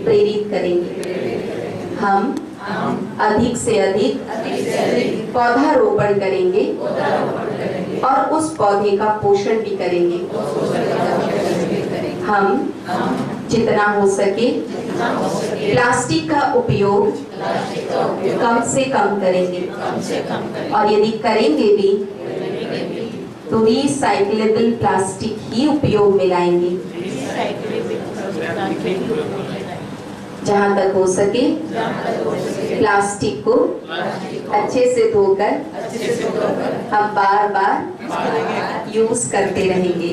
प्रेरित करेंगे। हम अधिक से अधिक पौधारोपण करेंगे और उस पौधे का पोषण भी करेंगे। हम जितना हो सके प्लास्टिक का उपयोग कम से कम करेंगे और यदि करेंगे भी तो रिसाइक्लेबल प्लास्टिक ही उपयोग में लाएंगे। जहाँ तक हो सके प्लास्टिक को अच्छे से धोकर हम बार बार यूज करते रहेंगे।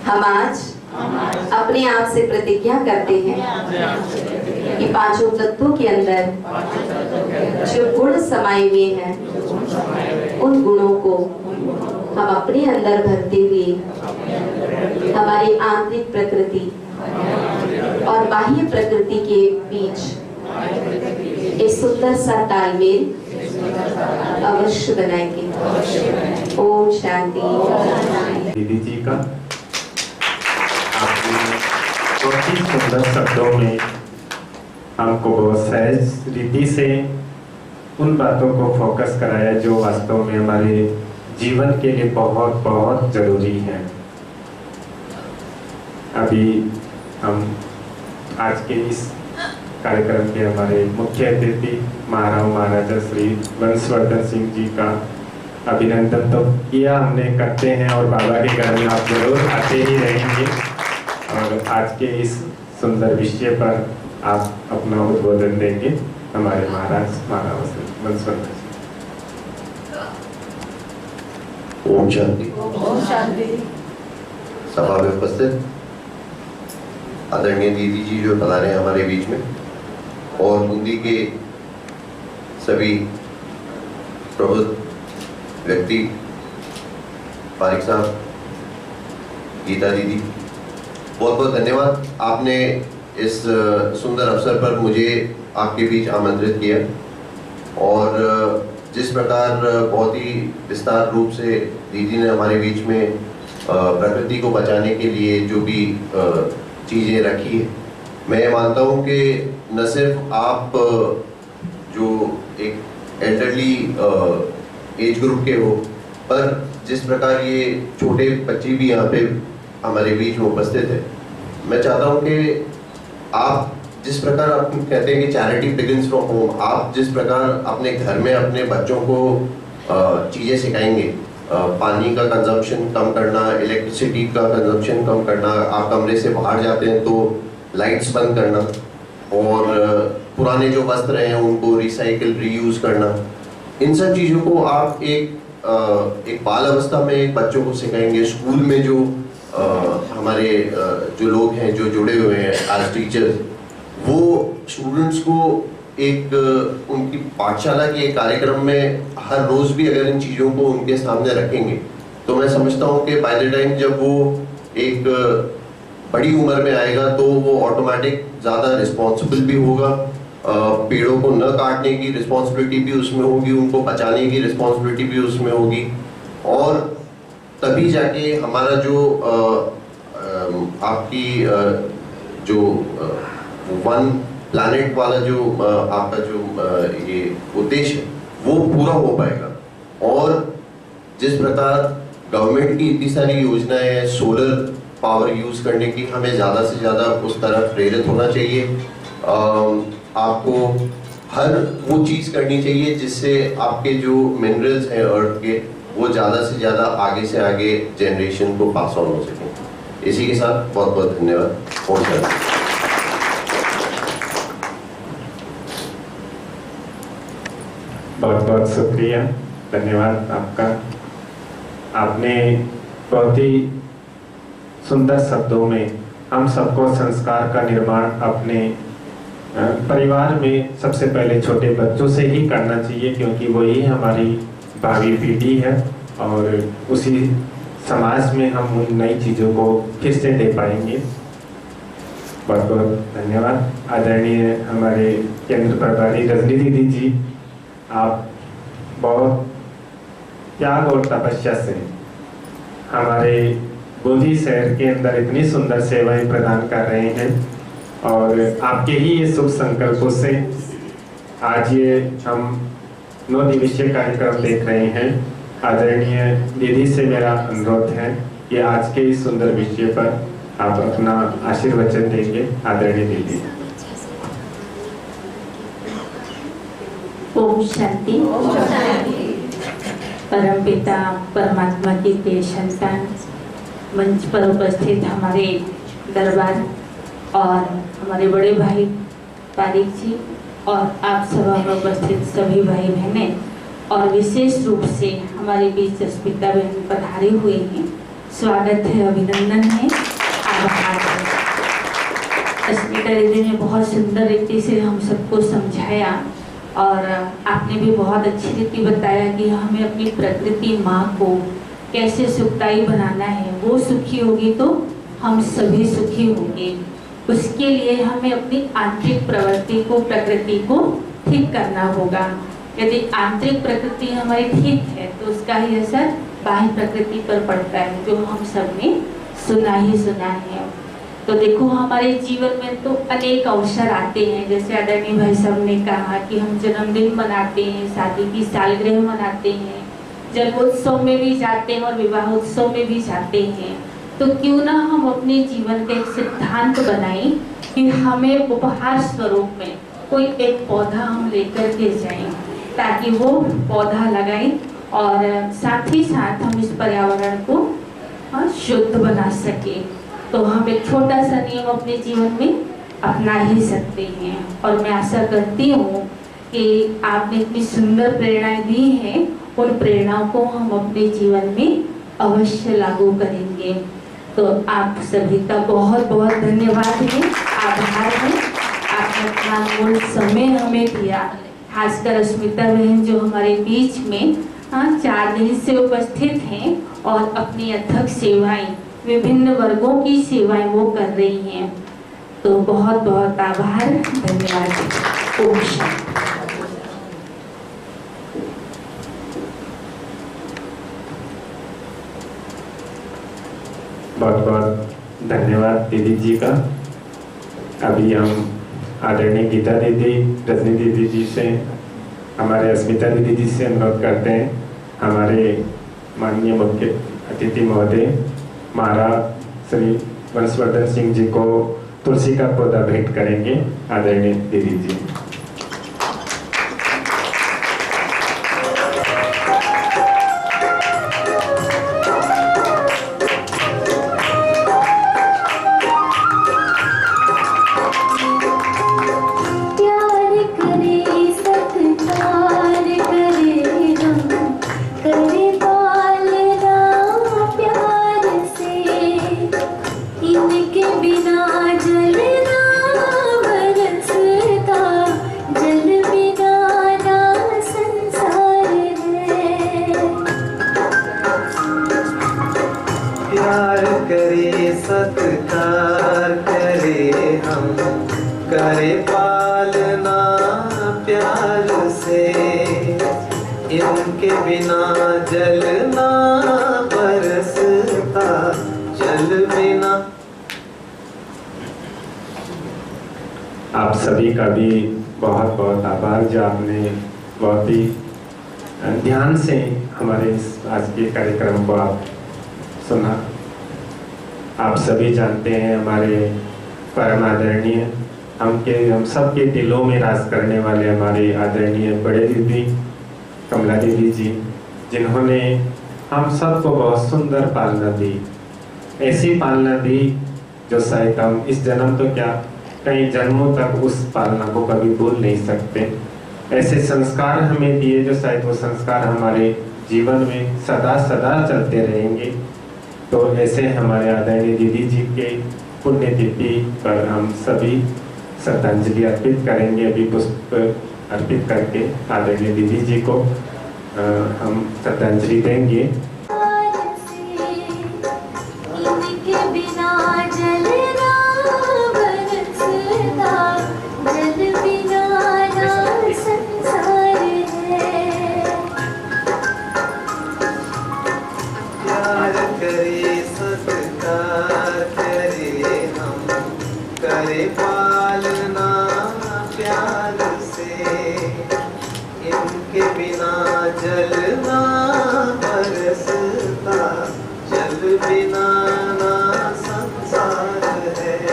हम आज अपने आप से प्रतिज्ञा करते हैं कि पांचों तत्वों के अंदर जो गुण समाये हुए हैं उन गुणों को हम अपने अंदर भरते हुए हमारी आंतरिक प्रकृति और बाह्य प्रकृति के बीच एक सुंदर सा तालमेल अवश्य बनाएंगे। ओम शांति। दीदी जी का आपने बहुत ही सुंदर शब्दों में हमको बहुत सहज रीति से उन बातों को फोकस कराया जो वास्तव में हमारे जीवन के लिए बहुत बहुत जरूरी है। अभी हम आज के इस कार्यक्रम के हमारे मुख्य अतिथि महाराव महाराजा श्री वंशवर्धन सिंह जी का अभिनंदन तो किया हमने, करते हैं, और बाबा के घर में आप जरूर आते ही रहेंगे। और आज के इस सुंदर विषय पर आप अपना उद्बोधन देंगे हमारे महाराज महाराव वंशवर्धन। ओम शांति। ओम शांति। सभा में उपस्थित आदरणीय दीदी जी जो पधारे हैं हमारे बीच में, और बूंदी के सभी प्रबुद्ध व्यक्ति, पारिक साहब, गीता दीदी, बहुत बहुत धन्यवाद। आपने इस सुंदर अवसर पर मुझे आपके बीच आमंत्रित किया, और जिस प्रकार बहुत ही विस्तार रूप से दीदी ने हमारे बीच में प्रकृति को बचाने के लिए जो भी चीज़ें रखी है, मैं मानता हूँ कि न सिर्फ आप जो एक एल्डरली एज ग्रुप के हो, पर जिस प्रकार ये छोटे बच्चे भी यहाँ पे हमारे बीच में उपस्थित है, मैं चाहता हूँ कि आप जिस प्रकार आप कहते हैं कि चैरिटी बिगिंस फ्रॉम होम, आप जिस प्रकार अपने घर में अपने बच्चों को चीज़ें सिखाएंगे, पानी का कंजम्पशन कम करना, इलेक्ट्रिसिटी का कंजम्पशन कम करना, आप कमरे से बाहर जाते हैं तो लाइट्स बंद करना, और पुराने जो वस्त्र हैं उनको रिसाइकिल रीयूज करना, इन सब चीज़ों को आप एक बाल अवस्था में एक बच्चों को सिखाएंगे। स्कूल में जो हमारे जो लोग हैं जो जुड़े हुए हैं एज टीचर्स, वो स्टूडेंट्स को एक उनकी पाठशाला के एक कार्यक्रम में हर रोज भी अगर इन चीज़ों को उनके सामने रखेंगे, तो मैं समझता हूँ कि बाय द टाइम जब वो एक बड़ी उम्र में आएगा तो वो ऑटोमेटिक ज़्यादा रिस्पॉन्सिबल भी होगा, पेड़ों को न काटने की रिस्पॉन्सिबिलिटी भी उसमें होगी, उनको बचाने की रिस्पॉन्सिबिलिटी भी उसमें होगी, और तभी जाके हमारा जो आपकी जो वन प्लैनेट वाला जो आपका जो ये उद्देश्य है वो पूरा हो पाएगा। और जिस प्रकार गवर्नमेंट की इतनी सारी योजनाएं हैं सोलर पावर यूज करने की, हमें ज़्यादा से ज़्यादा उस तरफ प्रेरित होना चाहिए। आपको हर वो चीज़ करनी चाहिए जिससे आपके जो मिनरल्स हैं अर्थ के, वो ज़्यादा से ज़्यादा आगे से आगे जनरेशन को पास ऑन हो सकें। इसी के साथ बहुत बहुत धन्यवाद। ओम शांति। बहुत बहुत शुक्रिया, धन्यवाद आपका। आपने बहुत ही सुंदर शब्दों में हम सबको संस्कार का निर्माण अपने परिवार में सबसे पहले छोटे बच्चों से ही करना चाहिए, क्योंकि वही हमारी भावी पीढ़ी है, और उसी समाज में हम उन नई चीज़ों को फिर से दे पाएंगे। बहुत बहुत धन्यवाद। आदरणीय हमारे केंद्र प्रभारी रजनी दीदी जी, आप बहुत त्याग और तपस्या से हमारे बूंदी शहर के अंदर इतनी सुंदर सेवाएं प्रदान कर रहे हैं, और आपके ही ये शुभ संकल्पों से आज ये हम 9 दिवसीय कार्यक्रम देख रहे हैं। आदरणीय दीदी से मेरा अनुरोध है कि आज के इस सुंदर विषय पर आप अपना आशीर्वचन देंगे। आदरणीय दीदी। ओम शांति। परम पिता परमात्मा की प्रिय संतान, मंच पर उपस्थित हमारे दरबार और हमारे बड़े भाई पारिक जी और आप सभा में उपस्थित सभी भाई बहनें और विशेष रूप से हमारे बीच अस्मिता बहन पधारे हुए हैं। स्वागत है, अभिनंदन है, आभार है। अस्मिता दीदी ने बहुत सुंदर रीति से हम सबको समझाया और आपने भी बहुत अच्छी रीति बताया कि हमें अपनी प्रकृति माँ को कैसे सुखदायी बनाना है। वो सुखी होगी तो हम सभी सुखी होंगे। उसके लिए हमें अपनी आंतरिक प्रवृत्ति को, प्रकृति को ठीक करना होगा। यदि आंतरिक प्रकृति हमारी ठीक है तो उसका ही असर बाह्य प्रकृति पर पड़ता है, जो हम सब ने सुना है। तो देखो हमारे जीवन में तो अनेक अवसर आते हैं, जैसे आदरणीय भाई साहब ने कहा कि हम जन्मदिन मनाते हैं, शादी की सालगिरह मनाते हैं, जन्मोत्सव में भी जाते हैं और विवाहोत्सव में भी जाते हैं। तो क्यों ना हम अपने जीवन का एक सिद्धांत बनाएं कि हमें उपहार स्वरूप में कोई एक पौधा हम लेकर के जाएं, ताकि वो पौधा लगाएं और साथ ही साथ हम इस पर्यावरण को शुद्ध बना सके। तो हम एक छोटा सा नियम अपने जीवन में अपना ही सकते हैं और मैं आशा करती हूँ कि आपने इतनी सुंदर प्रेरणाएं दी हैं, उन प्रेरणाओं को हम अपने जीवन में अवश्य लागू करेंगे। तो आप सभी का बहुत बहुत धन्यवाद है, आभार है। आपने अपना अमूल्य समय हमें दिया, खासकर अस्मिता बहन जो हमारे बीच में 4 दिन से उपस्थित हैं और अपनी अथक सेवाएं, विभिन्न वर्गों की सेवाएं वो कर रही हैं। तो बहुत बहुत आभार, धन्यवाद। ओम शांति। बहुत बहुत धन्यवाद दीदी जी का। अभी हम आदरणीय गीता दीदी, रजनी दीदी जी से, हमारे अस्मिता दीदी जी से अनुरोध करते हैं, हमारे माननीय मुख्य अतिथि महोदय महाराज श्री वंशवर्धन सिंह जी को तुलसी का पौधा भेंट करेंगे। आदरणीय दीदी जी। सत्कार करे हम, करे पालना प्यार से, इनके बिना जलना बरसता जल बिना। आप सभी का भी बहुत बहुत आभार, जो आपने बहुत ही ध्यान से हमारे इस आज के कार्यक्रम को आप सुना। आप सभी जानते हैं हमारे परम आदरणीय, हम सब के दिलों में राज करने वाले हमारे आदरणीय बड़े दीदी कमला दीदी जी, जिन्होंने हम सबको बहुत सुंदर पालना दी, ऐसी पालना दी जो शायद हम इस जन्म तो क्या कई जन्मों तक उस पालना को कभी भूल नहीं सकते। ऐसे संस्कार हमें दिए जो शायद वो संस्कार हमारे जीवन में सदा सदा चलते रहेंगे। तो ऐसे हमारे आदरणीय दीदी जी के पुण्यतिथि पर हम सभी श्रद्धांजलि अर्पित करेंगे। अभी पुष्प अर्पित करके आदरणीय दीदी जी को हम श्रद्धांजलि देंगे। करे पालना प्यार से, इनके बिना जलना बरसता जल बिना ना संसार है।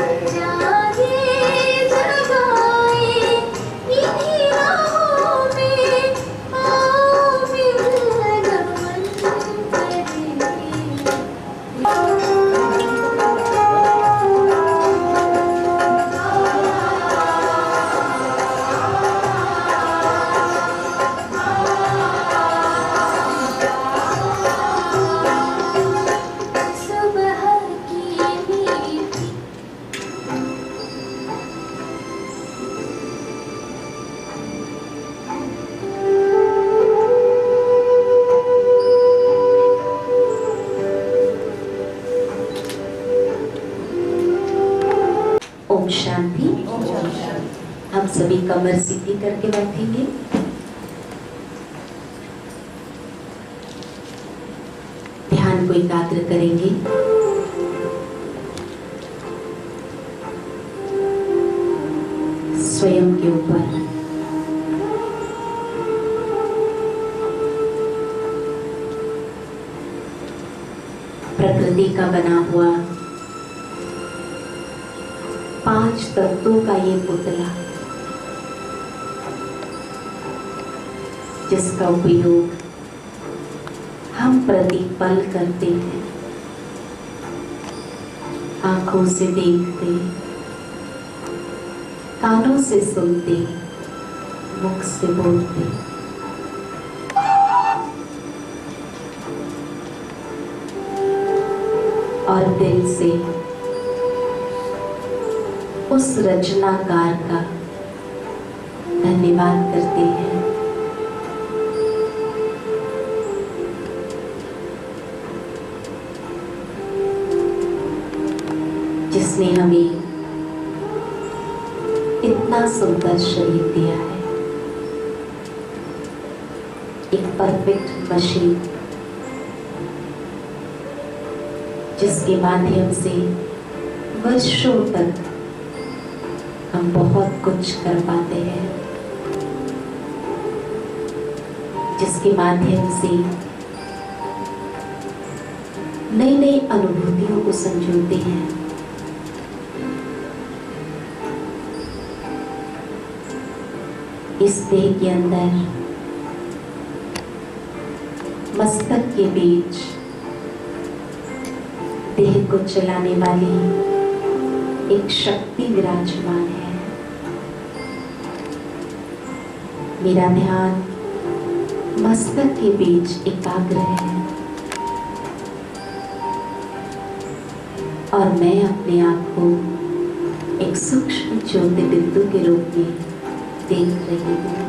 हम सभी कमर सीधी करके बैठेंगे। ध्यान को एकाग्र करेंगे। स्वयं के ऊपर प्रकृति का बना हुआ 5 तत्वों का ये पुतला, जिसका उपयोग हम प्रतिपल करते हैं, आंखों से देखते, कानों से सुनते, मुख से बोलते, और दिल से उस रचनाकार का धन्यवाद करते हैं। जिसने हमें इतना सुंदर शरीर दिया है, एक परफेक्ट मशीन, जिसके माध्यम से वर्षों तक हम बहुत कुछ कर पाते हैं, जिसके माध्यम से नई नई अनुभूतियों को संजोते हैं। इस देह के अंदर मस्तक के बीच देह को चलाने वाली एक शक्ति विराजमान है। मेरा ध्यान मस्तक के बीच एकाग्र है और मैं अपने आप को एक सूक्ष्म ज्योति बिंदु के रूप में देख रही हूँ,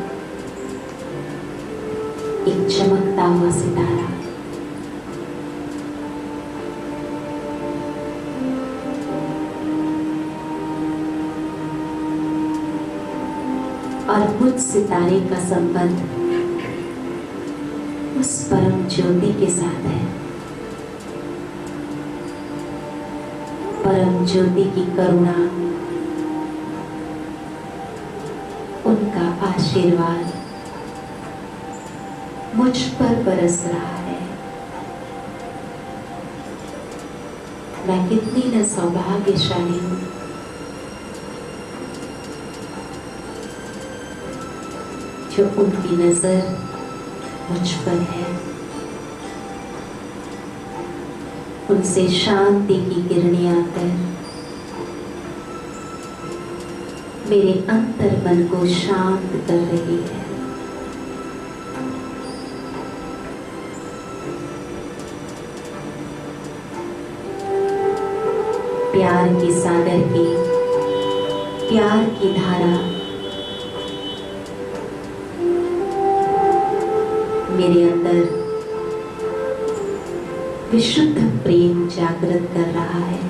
एक चमकता हुआ सितारा। और मुझ सितारे का संबंध उस परम ज्योति के साथ है। परम ज्योति की करुणा, उनका आशीर्वाद मुझ पर बरस रहा है। मैं कितनी न सौभाग्यशाली हूँ जो उनकी नजर मुझ पर है। उनसे शांति की किरणें आकर मेरे अंतर मन को शांत कर रही है। प्यार की सागर की, प्यार की धारा मेरे अंदर विशुद्ध प्रेम जागृत कर रहा है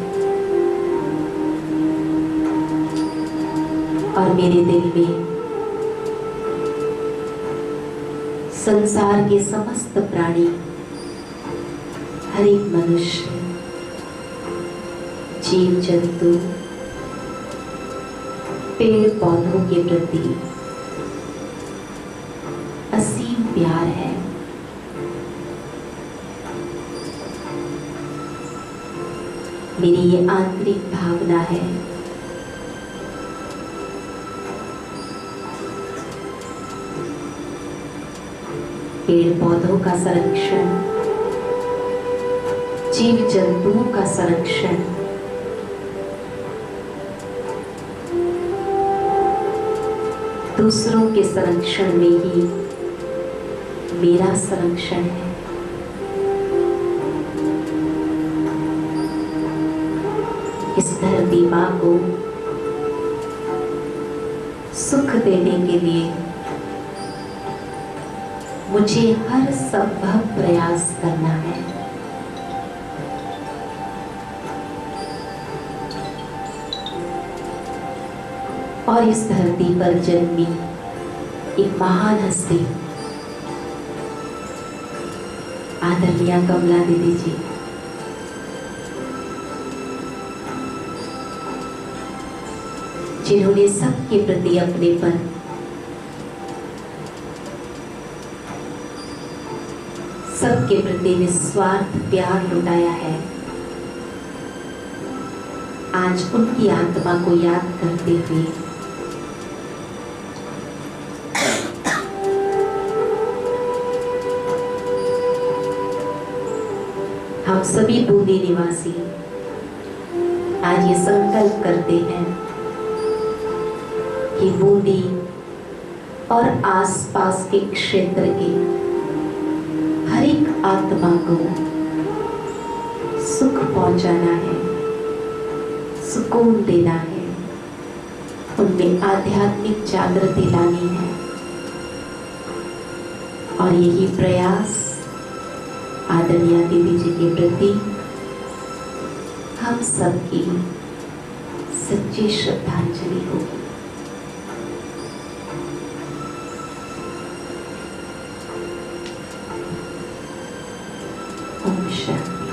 और मेरे दिल में संसार के समस्त प्राणी, हर एक मनुष्य, जीव जंतु, पेड़ पौधों के प्रति असीम प्यार है। मेरी ये आंतरिक भावना है। पेड़ पौधों का संरक्षण, जीव जंतुओं का संरक्षण, दूसरों के संरक्षण में ही मेरा संरक्षण है। इस धरती माँ को सुख देने के लिए मुझे हर संभव प्रयास करना है। और और इस धरती पर जन्मी एक महान हस्ती आदरणीय कमला दीदी जी। जिन्होंने सबके प्रति अपनेपन, सबके प्रति निस्वार्थ प्यार लुटाया है। आज उनकी आत्मा को याद करते हुए हम सभी बूंदी निवासी आज ये संकल्प करते हैं कि बूंदी और आसपास के क्षेत्र के हर एक आत्मा को सुख पहुंचाना है, सुकून देना है, उनमें आध्यात्मिक जागृति लानी है। और यही प्रयास आदरणीय दीदी जी के प्रति हम सबकी सच्ची श्रद्धांजलि होगी। ओम शांति।